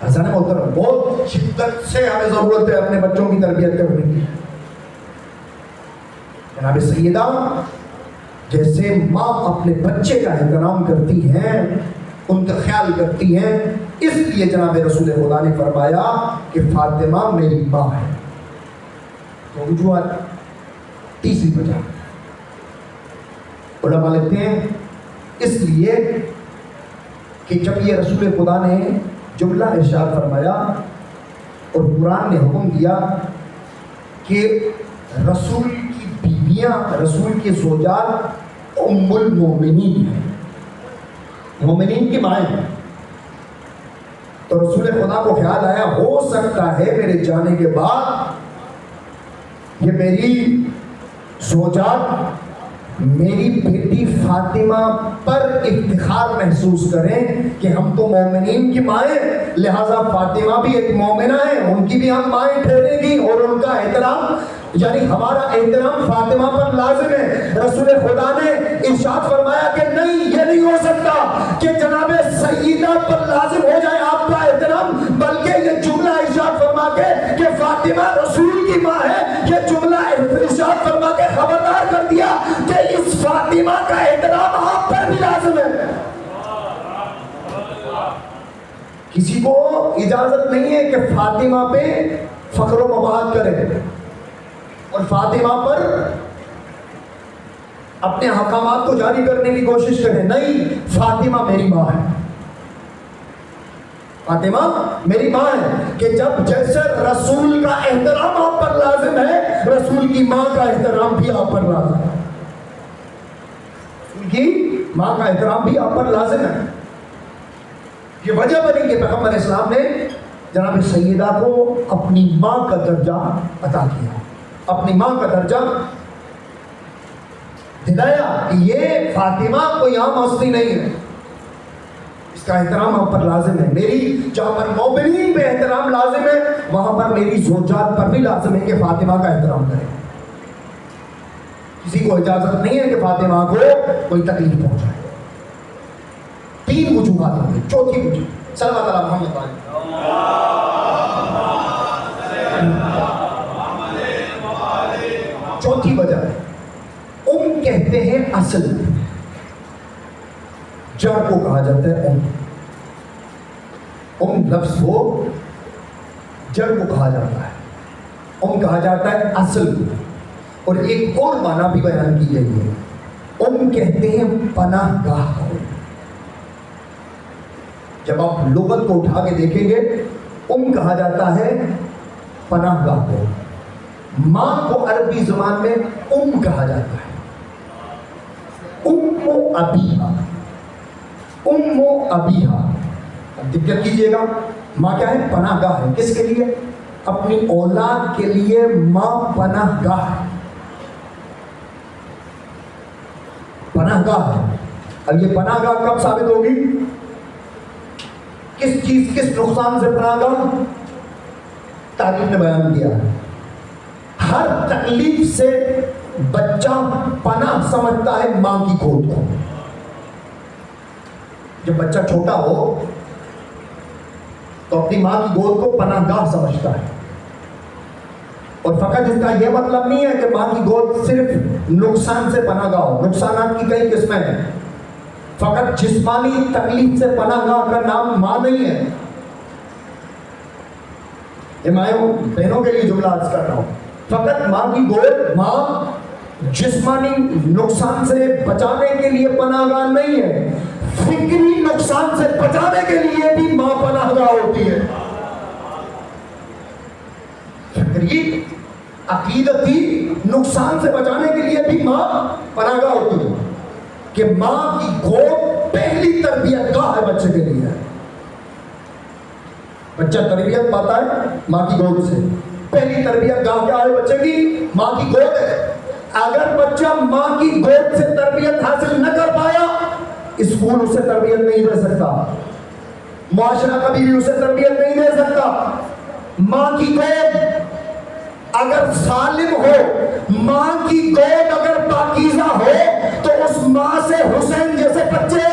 Speaker 1: حسن محترم بہت شدت سے ہمیں ضرورت ہے اپنے بچوں کی تربیت کرنے کی۔ جناب سیدہ جیسے ماں اپنے بچے کا احترام کرتی ہیں، ان کا خیال کرتی ہیں، اس لیے جناب رسول خدا نے فرمایا کہ فاطمہ میری ماں ہے۔ تو وجوہات تیسری وجہ علماء لکھتے ہیں اس لیے کہ جب یہ رسول خدا نے جملہ ارشاد فرمایا اور قرآن نے حکم دیا کہ رسول کی بیویاں، رسول کے زوجات ام المومنین ہیں، مومنین کی مائیں ہیں، تو رسول خدا کو خیال آیا ہو سکتا ہے میرے جانے کے بعد یہ میری زوجات میری بیٹی فاطمہ پر افتخار محسوس کریں کہ ہم تو مومنین کی مائیں، لہذا فاطمہ بھی ایک مومنہ ہے، ان کی بھی ہم مائیں ٹھہریں گی، اور ان کا احترام یعنی ہمارا احترام فاطمہ پر لازم ہے۔ رسول خدا نے ارشاد فرمایا کہ نہیں، یہ نہیں ہو سکتا کہ جناب سیدہ پر لازم ہو جائے آپ کا احترام، بلکہ یہ جملہ ارشاد فرما کے کہ فاطمہ رسول کی ماں ہے، یہ جملہ ارشاد فرما کے خبردار کر دیا کہ اس فاطمہ کا احترام آپ پر بھی لازم ہے۔ کسی کو اجازت نہیں ہے کہ فاطمہ پہ فخر و مباحت کرے اور فاطمہ پر اپنے احکامات کو جاری کرنے کی کوشش کرے، نہیں، فاطمہ میری ماں ہے، فاطمہ میری ماں ہے، کہ جب جیسے رسول کا احترام آپ پر لازم ہے، رسول کی ماں کا احترام بھی آپ پر لازم ہے، رسول کی ماں کا احترام بھی آپ پر لازم ہے۔ یہ وجہ بنی کہ پیغمبر اسلام نے جناب سیدہ کو اپنی ماں کا درجہ عطا کیا، اپنی ماں کا درجہ دلایا کہ یہ فاطمہ کوئی عام ہستی نہیں ہے، اس کا احترام آپ پر لازم ہے۔ میری جہاں پر مومنین پہ احترام لازم ہے، وہاں پر میری زوجات پر بھی لازم ہے کہ فاطمہ کا احترام کریں۔ کسی کو اجازت نہیں ہے کہ فاطمہ کو کوئی تکلیف پہنچائے۔ تین وجوہات ہوں گے، چوتھی وجہ صلوات علی محمد علیہ چوتھی وجہ کہتے ہیں اصل، جڑ کو کہا جاتا ہے لفظ کو جڑ کو کہا جاتا ہے، کہا جاتا ہے اصل کو، اور ایک اور معنی بھی بیان کی گئی ہے، کہتے ہیں پناہ گاہ کو۔ جب آپ لغت کو اٹھا کے دیکھیں گے کہا جاتا ہے پناہ گاہ کو. ماں کو عربی زبان میں کہا جاتا ہے. ابیہا. ابیہا. اب دقت کیجئے گا، ماں کیا ہے؟ پناہ گاہ ہے. کس کے لیے؟ اپنی اولاد کے لیے ماں پناہ گاہ ہے. پناہ گاہ ہے. اب یہ پناہ گاہ کب ثابت ہوگی؟ کس چیز، کس نقصان سے پناہ گاہ؟ تعریف نے بیان کیا ہے. ہر تکلیف سے بچہ پناہ سمجھتا ہے ماں کی گود کو. جب بچہ چھوٹا ہو تو اپنی ماں کی گود کو پناہ گاہ سمجھتا ہے. اور فقط اس کا یہ مطلب نہیں ہے کہ ماں کی گود صرف نقصان سے پناہ گاہ ہو. نقصانات کی کئی قسمیں ہیں. فقط جسمانی تکلیف سے پناہ گاہ کا نام ماں نہیں ہے. یہ مائیوں بہنوں کے لیے جملہ عرض کر رہا ہوں. فقط ماں کی گود، ماں جسمانی نقصان سے بچانے کے لیے پناہ گاہ نہیں ہے، فکری نقصان سے بچانے کے لیے بھی ماں پناہ گاہ ہوتی ہے. فکری عقیدتی نقصان سے بچانے کے لیے بھی ماں پناہ گاہ ہوتی ہے. کہ ماں کی گود پہلی تربیت گاہ ہے بچے کے لیے. بچہ تربیت پاتا ہے ماں کی گود سے. پہلی تربیت گاہ کیا ہے بچے کی؟ ماں کی گود ہے. اگر بچہ ماں کی گود سے تربیت حاصل نہ کر پایا، اسکول اسے تربیت نہیں دے سکتا، معاشرہ کبھی بھی اسے تربیت نہیں دے سکتا. ماں کی گود اگر سالم ہو، ماں کی گود اگر پاکیزہ ہو، تو اس ماں سے حسین جیسے بچے،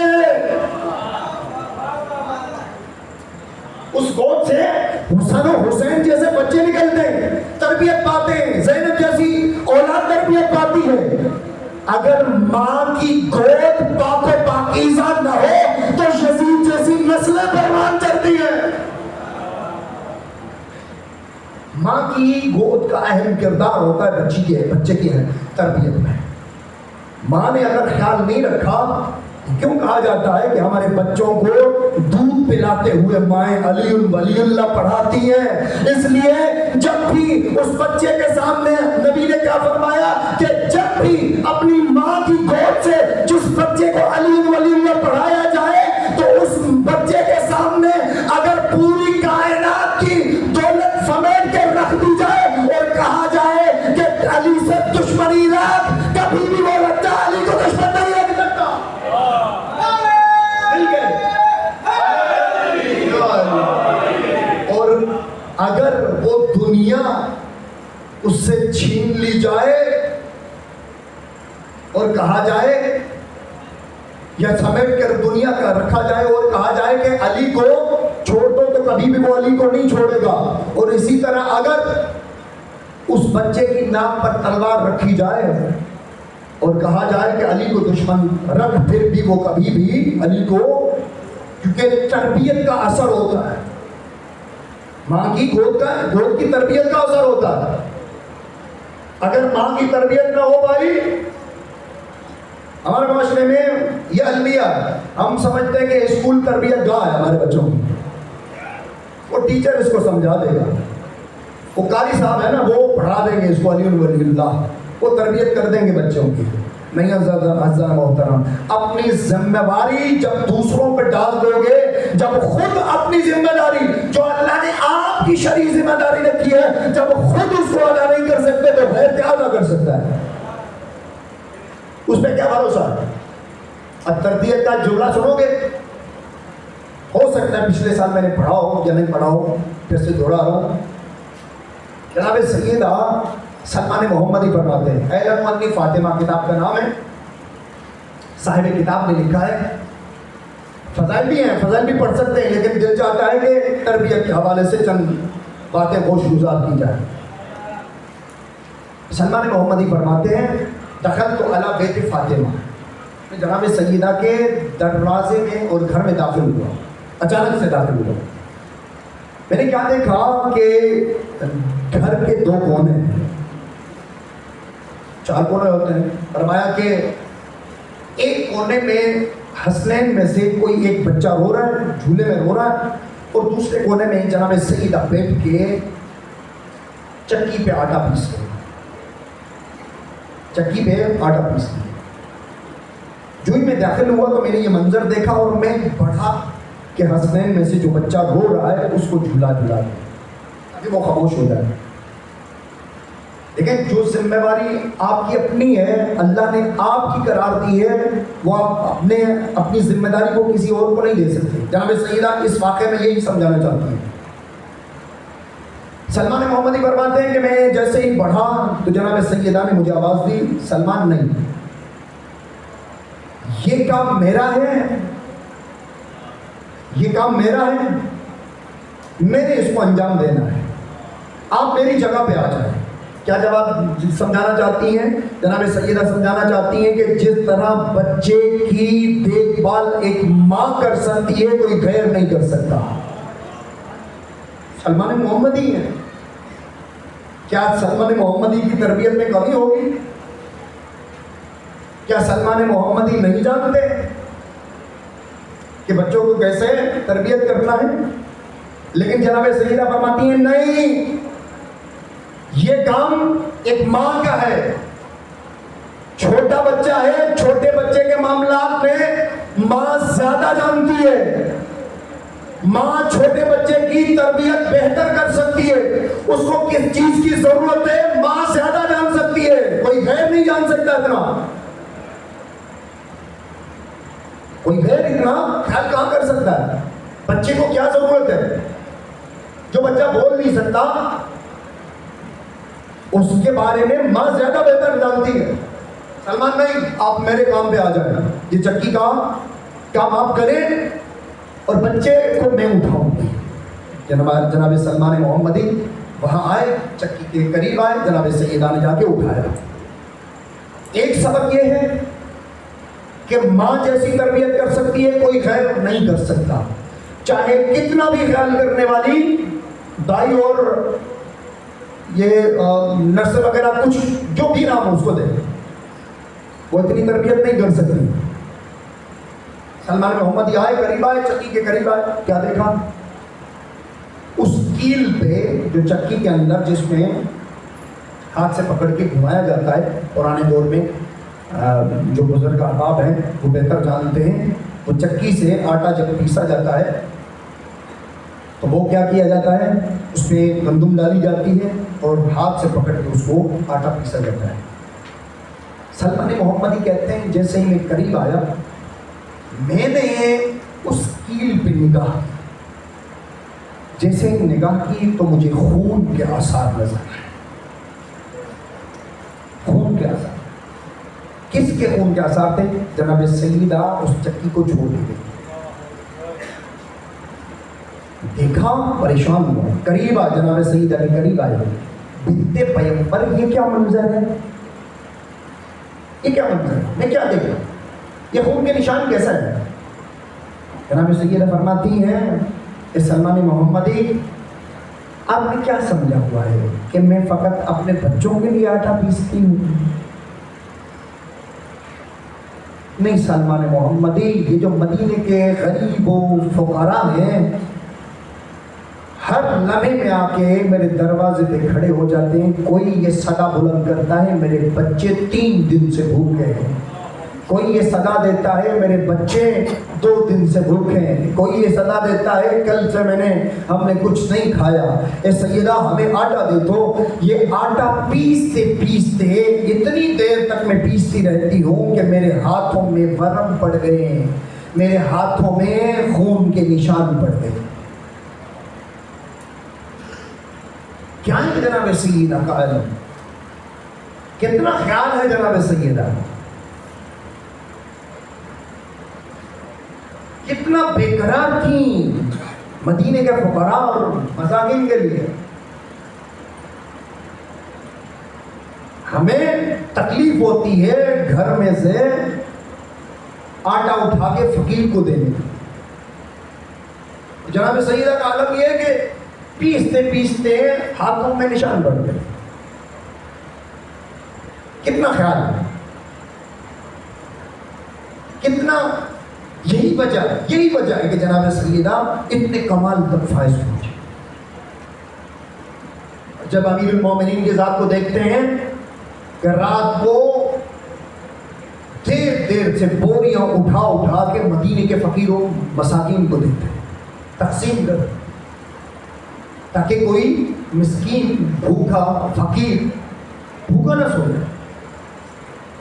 Speaker 1: اس گود سے حسن و حسین جیسے بچے نکلتے ہیں، تربیت پاتے ہیں. زینب جیسی اولاد تربیت پاتی ہے. اگر ماں کی گود پاک و پاکیزہ نہ ہو تو یزید جیسی نسلیں پروان چڑھتی ہیں. ماں کی گود کا اہم کردار ہوتا ہے بچے کی تربیت میں. ماں نے اگر خیال نہیں رکھا، کیوں کہا جاتا ہے کہ ہمارے بچوں کو دودھ پلاتے ہوئے مائیں علی ولی اللہ پڑھاتی ہیں؟ اس لیے جب بھی اس بچے کے سامنے نبی نے کیا فرمایا کہ جب بھی اپنی ماں کی گود سے جس بچے کو علی ولی اللہ پڑھایا جائے تو اس بچے کے سامنے اگر پوری کائنات کی دولت سمیٹ کے رکھ دی جائے اور کہا جائے کہ علی سے دشمنی رکھ، کبھی بھی وہ بچہ علی کو دشمن نہیں رکھ سکتا. اور اگر وہ دنیا اس سے چھین لی جائے اور کہا جائے یا سمیٹ کر دنیا کا رکھا جائے اور کہا جائے کہ علی کو چھوڑ دو، تو کبھی بھی وہ علی کو نہیں چھوڑے گا. اور اسی طرح اگر اس بچے کی نام پر تلوار رکھی جائے اور کہا جائے کہ علی کو دشمن رکھ، پھر بھی وہ کبھی بھی علی کو، کیونکہ تربیت کا اثر ہوتا ہے، ماں کی گود کی تربیت کا اثر ہوتا ہے. اگر ماں کی تربیت نہ ہو پائی، ہمارے معاشرے میں یہ المیہ، ہم سمجھتے ہیں کہ اسکول تربیت گاہ ہے ہمارے بچوں کی، وہ ٹیچر اس کو سمجھا دے گا، وہ قاری صاحب ہے نا، وہ پڑھا دیں گے اس کو علی ولی اللہ، وہ تربیت کر دیں گے بچوں کی. نہیں عزیزان محترم، اپنی ذمہ داری جب دوسروں پہ ڈال دو گے، جب خود اپنی ذمہ داری جو اللہ نے آپ کی شرعی ذمہ داری رکھی ہے، جب خود اس کو ادا نہیں کر سکتے تو غیر کیا ادا کر سکتا ہے؟ اس پہ کیا بھروسہ ہے؟ اب تربیت کا جملہ سنو گے، ہو سکتا ہے پچھلے سال میں نے پڑھا ہو یا نہیں پڑھا ہو، پھر سے دوہرا رہا ہوں. جناب سیدہ سلمان محمدی فرماتے ہیں، اے لمنی فاطمہ کتاب کا نام ہے، صاحب کتاب نے لکھا ہے. فضائل بھی ہیں، فضائل بھی پڑھ سکتے ہیں، لیکن دل چاہتا ہے کہ تربیت کے حوالے سے چند باتیں ہوش گزار کی جائیں. سلمان محمدی فرماتے ہیں، دخلت علی بیت فاطمہ، میں جناب سیدہ کے دروازے میں اور گھر میں داخل ہوا، اچانک سے داخل ہوا. میں نے کیا دیکھا کہ گھر کے دو کونے ہیں، 4 کونے ہوتے ہیں. فرمایا کہ ایک کونے میں حسنین میں سے کوئی ایک بچہ رو رہا ہے، جھولے میں رو رہا ہے، اور دوسرے کونے میں جناب سیدہ بیٹھ کے چکی پہ آٹا پیس رہے، چکی پہ آٹا پیس رہے۔ جو ہی میں داخل ہوا تو میں نے یہ منظر دیکھا اور میں بڑھا کہ حسنین میں سے جو بچہ رو رہا ہے اس کو جھلا دیا تاکہ وہ خاموش ہو جائے۔ لیکن جو ذمہ داری آپ کی اپنی ہے، اللہ نے آپ کی قرار دی ہے، وہ آپ اپنی ذمہ داری کو کسی اور کو نہیں دے سکتے۔ جناب سیدہ اس واقعے میں یہی سمجھانا چاہتی ہیں۔ سلمان محمدی فرماتے ہیں کہ میں جیسے ہی بڑھا تو جناب سیدہ نے مجھے آواز دی، سلمان نہیں، یہ کام میرا ہے، یہ کام میرا ہے، میں نے اس کو انجام دینا ہے، آپ میری جگہ پہ آ جائیں۔ کیا جواب سمجھانا چاہتی ہیں؟ جناب سیدہ سمجھانا چاہتی ہیں کہ جس طرح بچے کی دیکھ بھال ایک ماں کر سکتی ہے کوئی غیر نہیں کر سکتا۔ سلمان محمدی ہے، کیا سلمان محمدی کی تربیت میں کمی ہوگی؟ کیا سلمان محمدی نہیں جانتے کہ بچوں کو کیسے تربیت کرنا ہے؟ لیکن جناب سیدہ فرماتی ہیں نہیں، یہ کام ایک ماں کا ہے۔ چھوٹا بچہ ہے، چھوٹے بچے کے معاملات میں ماں زیادہ جانتی ہے، ماں چھوٹے بچے کی تربیت بہتر کر سکتی ہے، اس کو کس چیز کی ضرورت ہے ماں زیادہ جان سکتی ہے، کوئی غیر نہیں جان سکتا اتنا، کوئی غیر اتنا خیال کہاں کر سکتا ہے؟ بچے کو کیا ضرورت ہے؟ جو بچہ بول نہیں سکتا اس کے بارے میں ماں زیادہ بہتر جانتی ہے۔ سلمان نہیں، آپ میرے کام پہ آ جائیں، یہ چکی کا کام آپ کریں اور بچے کو میں اٹھاؤں گی۔ جناب سلمان محمدی وہاں آئے، چکی کے قریب آئے، جناب سیدہ نے جا کے اٹھایا۔ ایک سبق یہ ہے کہ ماں جیسی تربیت کر سکتی ہے کوئی غیر نہیں کر سکتا، چاہے کتنا بھی خیال کرنے والی دائی اور یہ نرس وغیرہ کچھ جو بھی نام ہو اس کو دے، وہ اتنی تربیت نہیں کر سکتی۔ سلمان محمدی آئے، قریب آئے، چکی کے قریب آئے، کیا دیکھا؟ اس کیل پہ جو چکی کے اندر جس میں ہاتھ سے پکڑ کے گھمایا جاتا ہے، پرانے دور میں جو بزرگ احباب ہیں وہ بہتر جانتے ہیں، وہ چکی سے آٹا جب پیسا جاتا ہے تو وہ کیا کیا جاتا ہے، اس میں گندم ڈالی جاتی ہے اور ہاتھ سے پکڑ کے اس کو آٹا پیسا جاتا ہے۔ سلمان محمدی کہتے ہیں جیسے ہی میں قریب آیا میں نے اس کیل پہ نگاہ کی، جیسے ہی نگاہ کی تو مجھے خون کے آثار نظر آئے۔ خون کے آثار، کس کے خون کے آثار تھے؟ جناب سیدہ اس چکی کو چھوڑ دی گئی، دیکھا پریشان ہوا، قریب آ جناب سیدہ کے قریب آئے، بنتے پیغمبر یہ کیا منظر ہے، یہ کیا منظر ہے، میں کیا دیکھ رہا ہوں، یہ خون کے نشان کیسا ہے؟ جناب سیدہ فرماتی ہیں کہ سلمان محمدی آپ نے کیا سمجھا ہوا ہے کہ میں فقط اپنے بچوں کے لیے آٹا پیستی ہوں؟ نہیں سلمان محمدی، یہ جو مدینے کے غریب و فقراء ہیں ہر لمحے میں آ کے میرے دروازے پہ کھڑے ہو جاتے ہیں، کوئی یہ صدا بلند کرتا ہے میرے بچے 3 دن سے بھوکے ہیں، کوئی یہ صدا دیتا ہے میرے بچے 2 دن سے بھوکے ہیں، کوئی یہ صدا دیتا ہے کل سے ہم نے کچھ نہیں کھایا، اے سیدہ ہمیں آٹا دے دو۔ یہ آٹا پیستے پیستے اتنی دیر تک میں پیستی رہتی ہوں کہ میرے ہاتھوں میں ورم پڑ گئے ہیں، میرے ہاتھوں میں خون کے نشان پڑ گئے۔ کیا ہے جناب سیدہ کا علم، کتنا خیال ہے جناب سیدہ، کتنا بے قرار تھی مدینے کے فقراء اور مساکین کے لیے۔ ہمیں تکلیف ہوتی ہے گھر میں سے آٹا اٹھا کے فقیر کو دینے، جناب سیدہ کا عالم یہ ہے کہ پیستے پیستے ہاتھوں میں نشان پڑ گئے۔ کتنا خیال ہے، کتنا، یہی وجہ ہے کہ جناب سیدہ اتنے کمال تک فائز پہنچے۔ جب امیر المومنین کی ذات کو دیکھتے ہیں کہ رات کو دیر دیر سے بوریاں اٹھا اٹھا کے مدینے کے فقیروں مساکین کو دیتے ہیں، تقسیم کر، تاکہ کوئی مسکین بھوکا فقیر بھوکا نہ سو جائے۔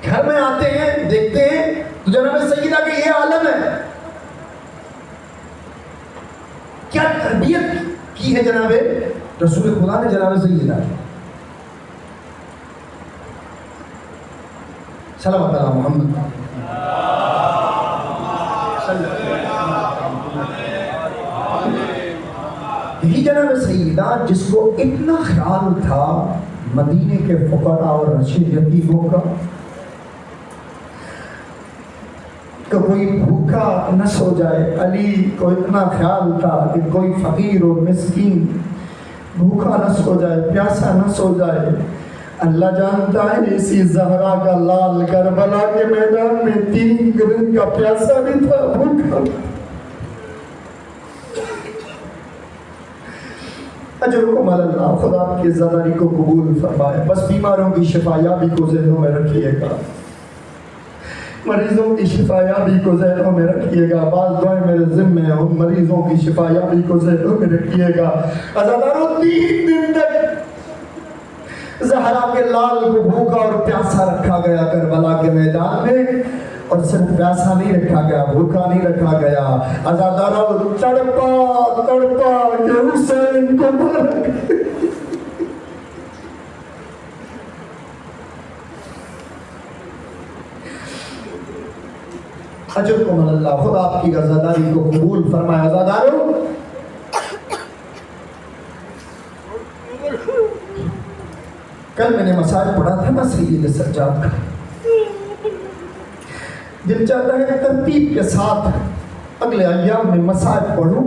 Speaker 1: گھر میں آتے ہیں، دیکھتے ہیں تو جناب سیدہ کہ یہ عالم ہے، کیا تربیت کی ہے جناب رسول خدا نے جناب سیدہ کی۔ صلوات علی محمد۔ یہی جناب سیدہ جس کو اتنا خیال تھا مدینے کے فقراء اور یتیموں کا کہ کوئی بھوکا نہ سو جائے، علی کو اتنا خیال تھا کہ کوئی فقیر اور مسکین بھوکا نہ سو جائے، پیاسا نہ سو جائے۔ اللہ جانتا ہے اسی زہرا کا لال کربلا کے میدان میں 3 دن کا پیاسا بھی تھا، بھوکا۔ اجرکم علی اللہ، خدا آپ کی عزاداری کو قبول فرمائے۔ بس بیماروں کی شفا یابی کو ذہنوں میں رکھیے گا، مریضوں کی شفا یابی کو ذہنوں میں رکھیے گا۔ بعض دعائیں میرے ذمہ ہیں، ان مریضوں کی شفا یابی کو ذہنوں میں رکھیے گا۔ عزاداروں 3 دن تک زہرا کے لال کو بھوکا اور پیاسا رکھا گیا کربلا کے میدان میں، اور صرف پیاسا نہیں رکھا گیا، بھوکا نہیں رکھا گیا۔ عزاداروں تڑپا تڑپا کہ حسین کو مار۔ اجرکم علی اللہ، خدا آپ کی عزاداری کو قبول فرمائے۔ عزاداروں کل میں نے مسائل پڑھا تھا نا سید سجاد کا، دل چاہتا ہے ترتیب کے ساتھ اگلے ایام میں مسائل پڑھوں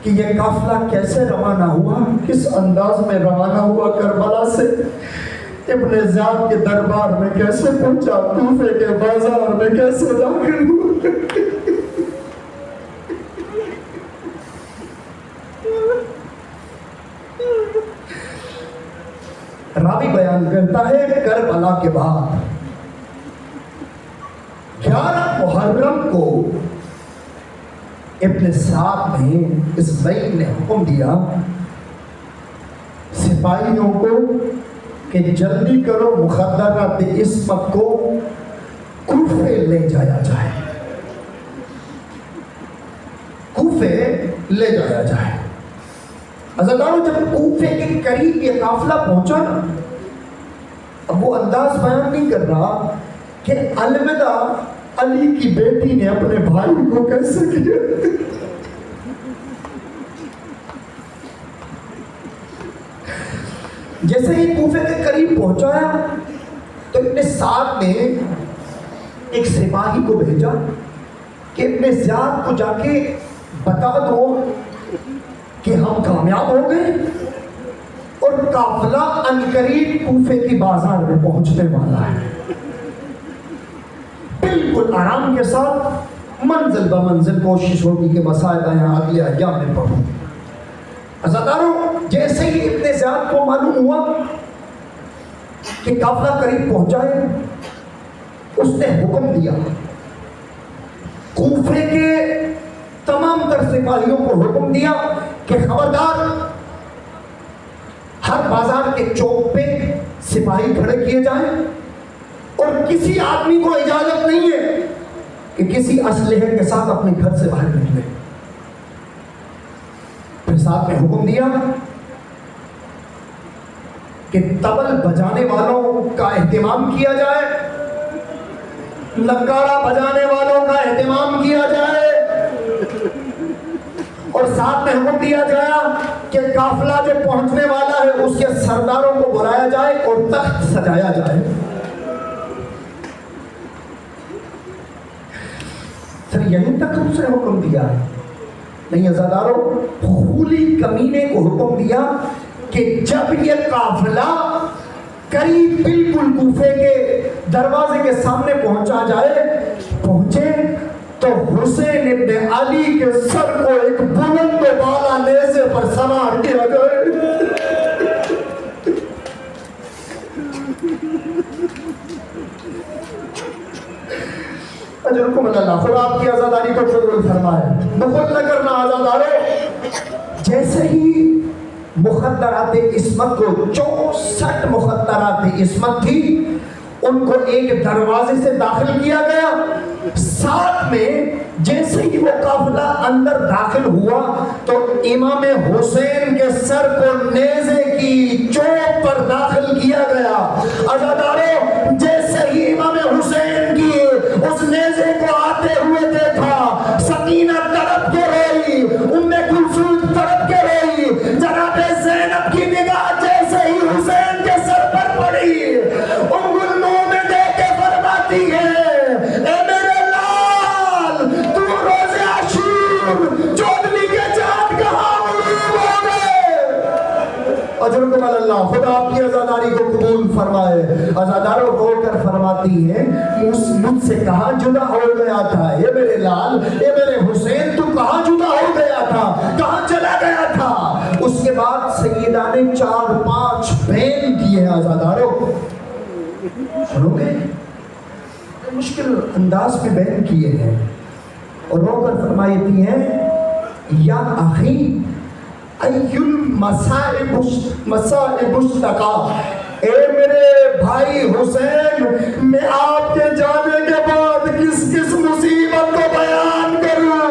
Speaker 1: کہ یہ قافلہ کیسے روانہ ہوا، کس انداز میں روانہ ہوا کربلا سے، ابن زیاد کے دربار میں کیسے پہنچا، کوفے کے بازار میں کیسے داخل ہوا۔ راوی بیان کرتا ہے کربلا کے بعد 11 محرم کو ابن سعد نے اسماعیل نے حکم دیا سپاہیوں کو کہ جلدی کرو، مخدرات عصمت کو کوفے لے جایا جائے، کوفے لے جایا جائے۔ عزاداروں جب کوفے کے قریب یہ قافلہ پہنچا نا، اب وہ انداز بیان نہیں کر رہا کہ الوداع علی کی بیٹی نے اپنے بھائی کو کیسے کیا۔ جیسے ہی کوفے کے قریب پہنچایا تو ابن سعد نے ایک سپاہی کو بھیجا کہ ابن زیاد کو جا کے بتا دو کہ ہم کامیاب ہو گئے اور قافلہ عنقریب کوفے کی بازار میں پہنچنے والا ہے۔ بالکل آرام کے ساتھ منزل بمنزل کوشش ہوگی کہ مسائل یہاں اگلے ایام میں پڑھوں۔ عزاداروں جیسے ہی ابن زیاد کو معلوم ہوا کہ قافلہ قریب پہنچا ہے، اس نے حکم دیا کوفے کے تمام تر سپاہیوں کو حکم دیا کہ خبردار ہر بازار کے چوک پہ سپاہی کھڑے کیے جائیں اور کسی آدمی کو اجازت نہیں ہے کہ کسی اسلحے کے ساتھ اپنے گھر سے باہر نکلے۔ پھر ساتھ میں حکم دیا کہ طبل بجانے والوں کا اہتمام کیا جائے، نگارا بجانے والوں کا اہتمام کیا جائے، اور ساتھ میں حکم دیا گیا کہ قافلہ جو پہنچنے والا ہے اس کے سرداروں کو بلایا جائے اور تخت سجایا جائے۔ پھر یہیں تک اس نے حکم دیا نہیں، عزاداروں خولی کمینے کو حکم دیا کہ جب یہ قافلہ قریب بالکل کوفے کے دروازے کے سامنے پہنچے تو حسین ابن علی کے سر کو ایک بلند و بالا نیزے پر سوار کیا گیا۔ اللہ، خدا آپ کی عزاداری کو قبول فرمائے۔ بخل نہ کرنا عزادارو، جیسے ہی مخدرات عصمت کو 64 مخدرات عصمت تھی، ان کو ایک دروازے سے داخل کیا گیا، ساتھ میں جیسے ہی وہ قافلہ اندر داخل ہوا تو امام حسین کے سر کو نیزے کی چوب پر داخل کیا گیا۔ عزادارو، جیسے ہی امام حسین کی اس نیزے کو آتے ہوئے دیکھا، سکینہ تڑپ کے روئی، ام کلثوم تڑپ کے روئی، جناب زینب کی نگاہ جیسے ہی حسین کے سر پر پڑی، ام النور میں دیکھ کے فرماتی ہے، اے میرے لال، تو روز عاشور چودھری کے چاند کہاں غروب ہو گئے؟ اجرکم اللہ، خدا آپ کی عزاداری کو قبول فرمائے۔ عزاداروں رو کر فرماتی ہیں، مجھ سے کہاں جدا ہو گیا تھا اے میرے لال، اے میرے حسین، تو کہاں جدا ہو گیا تھا، کہاں چلا گیا تھا؟ اس کے بعد سیدہ نے 4-5 بین دیے۔ عزاداروں سنو گے، مشکل انداز میں بیان کیے ہیں، اور رو کر فرماتی ہیں، یا اخی ای المصائب اشتقا، اے میرے بھائی حسین، میں آپ کے جانے کے بعد کس مصیبت کو بیان کروں،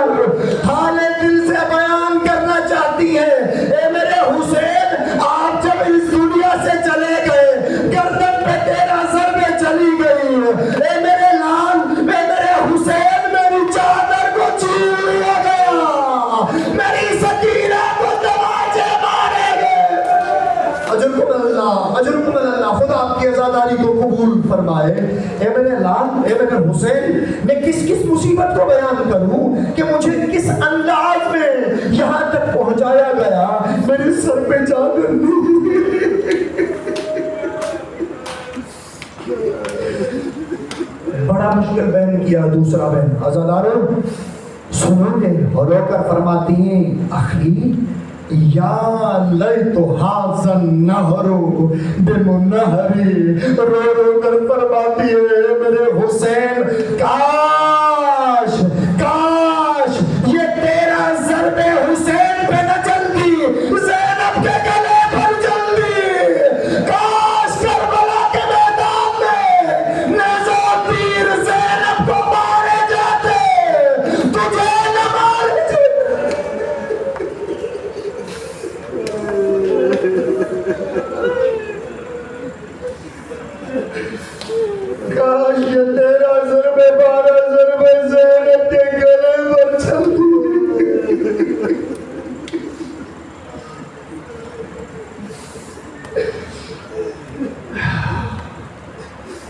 Speaker 1: حال دل سے بیان کرنا چاہتی ہے۔ اے میرے حسین، آپ جب اس دنیا سے چلے گئے، گردن پہ 13 ضربیں چلی گئی، اے میرے لال، اے میرے حسین، میری چادر کو چھین لیا گیا، میری سکینہ کو تماچے مارے گئے۔ اجرکم اللہ، خدا آپ کی عزاداری کو قبول فرمائے۔ اے میرے لال، اے میرے حسین، میں کس مصیبت کو بیان کروں کہ مجھے کس انداز میں یہاں تک پہنچایا گیا، میرے سر پہ چادر نہیں۔ بڑا مشکل بیان کیا۔ دوسرا بیان، عزاداروں سنو گے، اور رو کر فرماتی ہیں، اخی یا لیت ھذا النہر بمنہری، رو کر فرماتی ہے، میرے حسین، کاش یہ 13 ضربیں حسین پہ نہ چلتی، زینب کے گلے پر چلتی، کاش کربلا کے میدان میں نیزہ و تیر زینب کو مارے جاتے، تجھے نہ مارے جاتے۔ کاش یہ 13 ضربے 12 ضربے زینب کے گلے پر چلتی۔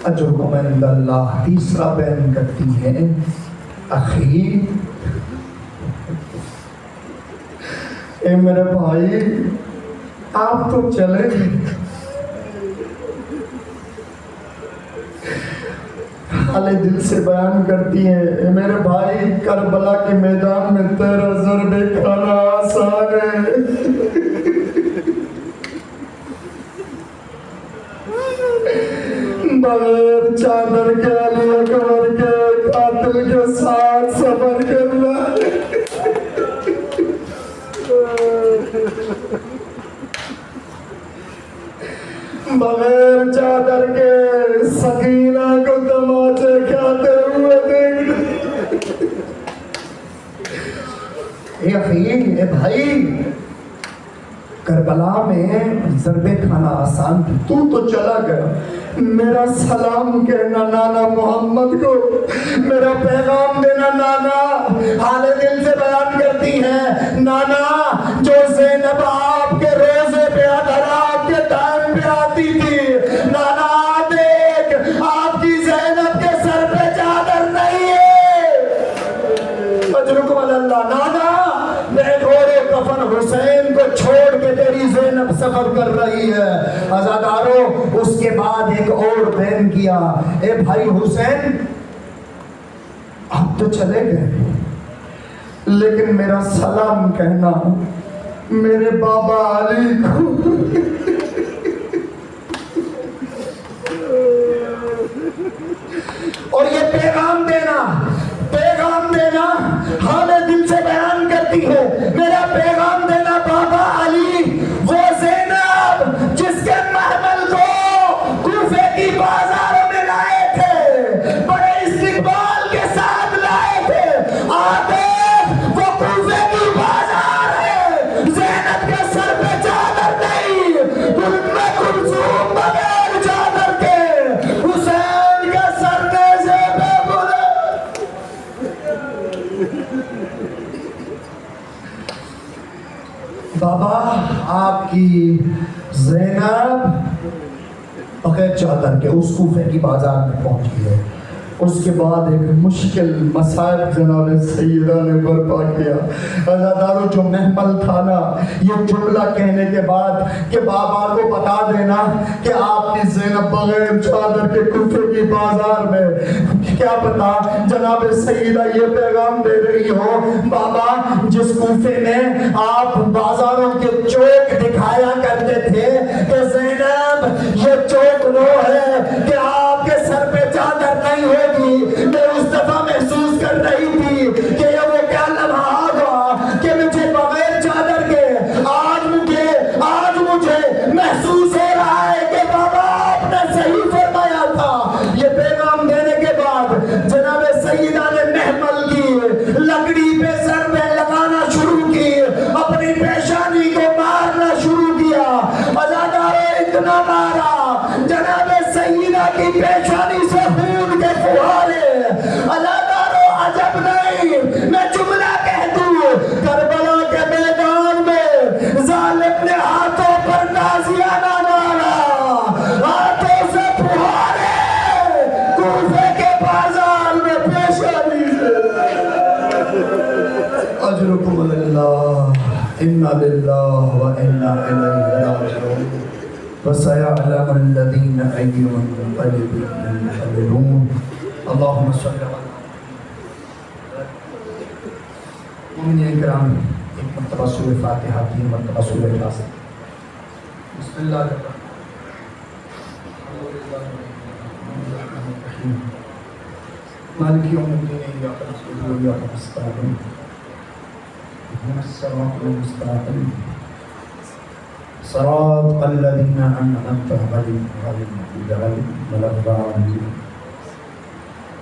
Speaker 1: اجرکم عند اللہ، تیسرا بیان کرتی ہے، اخی، اے میرے بھائی، آپ تو چلے گئے، حال دل سے بیان کرتی ہیں، اے میرے بھائی، کربلا کے میدان میں 13 ضربے کھانا آسان ہے، بغیر چادر کے علی اکبر کے قاتل کے ساتھ سفر کرنا، بغیر چادر کے سکینہ کو تماچے کھاتے ہوئے دیکھنا۔ اے اخی، اے بھائی، کربلا میں ضربے کھانا آسان تھی، تو چلا گیا، میرا سلام کہنا نانا محمد کو، میرا پیغام دینا نانا۔ حال دل سے بیان کرتی ہے، نانا، جو زینب آپ کے روزے پہ رات کے ٹائم پہ آتی تھی، نانا دیکھ، آپ کی زینب کے سر پہ چادر نہیں ہے۔ اجرکم اللہ، نانا، میں گھوڑے کفن حسین کو چھوڑ کے تیری زینب سفر کر رہی ہے۔ عزاداروں، اس کے بعد ایک اور بیان کیا، اے بھائی حسین، آپ تو چلے گئے، لیکن میرا سلام کہنا میرے بابا علی کو، اور یہ پیغام دینا دینا, حال دل سے بیان کرتی ہے, میرا پیغام دینا بابا علی, وہ زینب جس کے محمل کو کوفے کی بازاروں میں لائے تھے, بڑے استقبال کے ساتھ لائے تھے. آتے وہ کوفے کی بازار ہے, زینب کے سر پہ چادر نہیں, کلثوم بغیر چادر کے حسین کے سر نیزے پہ بلند. بابا آپ کی زینب بغیر چادر کے اس کوفے کی بازار میں پہنچی ہے. اس کے بعد ایک مشکل مسائل جناب سیدہ نے برپا کیا. عزاداروں جو محمل تھا نا, یہ جملہ کہنے کے بعد کہ بابا کو بتا دینا کہ آپ کی زینب بغیر چادر کے کوفے کی بازار میں, کیا پتا جناب سیدہ یہ پیغام دے رہی ہو, بابا جس کوفے میں آپ بازاروں کے چوک دکھایا کرتے تھے کہ زینب یہ چوک وہ ہے کہ آپ کے سر پہ چادر نہیں ہوگی, میں اس دفعہ محسوس کر رہی تھی کہ یہ وہ کیا لمحہ آگا کہ مجھے بغیر چادر کے آج مجھے محسوس ہو رہا ہے کہ بابا آپ نے صحیح فرمایا تھا. یہ پیغام دینے کے بعد جناب سیدہ نے محمل کی لکڑی پہ سر پہ لگانا شروع کی, اپنی پیشانی کو مارنا شروع کیا. عزاداروں اتنا مارا جناب سیدہ کی پیشانی سے خون کے فوارے. عزاداروں عجب نہیں, میں جملہ کہہ دوں, کربلا کے میدان میں ظالم نے ہاتھوں پر نازیانہ مارا, ہاتھوں سے فوارے کوفے کے بازار میں پیشانی سے. اجرکم اللہ, انا للہ و انا الیہ راجعون. وسيعلم الذين أي منقلب ينقلبون. اللهم صل على مومنین کرام, ایک مرتبہ سورہ فاتحہ, 3 مرتبہ سورہ اخلاص. بسم اللہ الرحمن الرحیم. مالک یوم الدین, ایاک نعبد و ایاک نستعین, اهدنا الصراط المستقیم, صراط الذين أنعمت عليهم غير المغضوب عليهم ولا الضالين.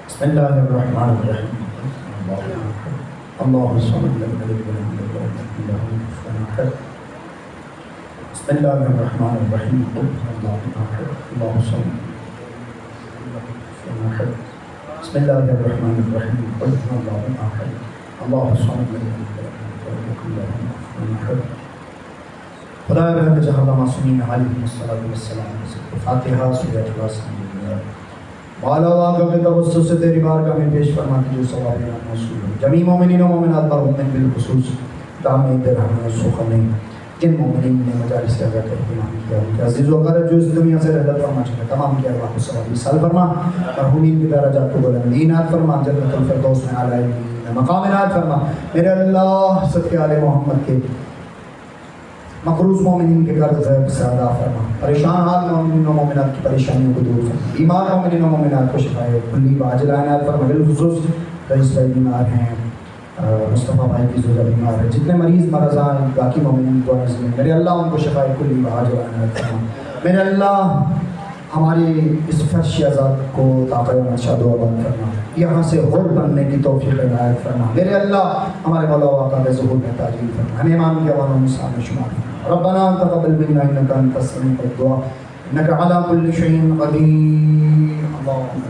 Speaker 1: بسم الله الرحمن الرحيم. اللهم صل على سيدنا محمد. بسم الله الرحمن الرحيم. اللهم صل بسم الله الرحمن الرحيم. اللهم صل خدا رحمت جہاں معصومین علیہ الصلوۃ والسلام. فاتحہ سورہ اخلاص. مولا واقع کے توسط سے تیری بارگاہ میں پیش فرماتی جو ثواب موصول ہے. جمیع مومنین و مومنات پر مومن بالخصوص دامِ درہم و سخن جن مومنین نے مجالس سے اگر اہتمام کیا, ان کے عزیز و اقارب جو اس دنیا سے رحلت فرما چکے, تمام کی ارواح کو ثواب سال فرما, مرحومین کی درجات کو بلند عنایت فرما, جنت الفردوس میں اعلیٰ مقام عنایت فرما. میرے اللہ صدقے آل محمد کے مقروض مومنین کے قرض سے ادا فرما, پریشان حال مومنین و مومنات کی پریشانیوں کو دور فرما, بیمار مومنین و مومنات کو شفائے کلی و عاجلہ عنایت فرما. بالخصوص رئیس بھائی بیمار ہیں, مصطفیٰ بھائی کی زوجہ بیمار ہے, جتنے مریض مرضاں ہیں باقی مومنین کو عرض میں, میرے اللہ ان کو شفائے کلی و عاجلہ عنایت فرما. میرے اللہ ہماری اس فرش آزاد کو طاقت شاد و آباد فرما, یہاں سے غر بننے کی توفیق عنایت فرما. میرے اللہ ہمارے مولا واقع کے ظہور میں تاجیل فرما, ہمیں امام کے عوام مسلم میں شمار فرما. ربنا تقبل منا انك انت السميع الدعاء انك على كل شيء قدير. اللهم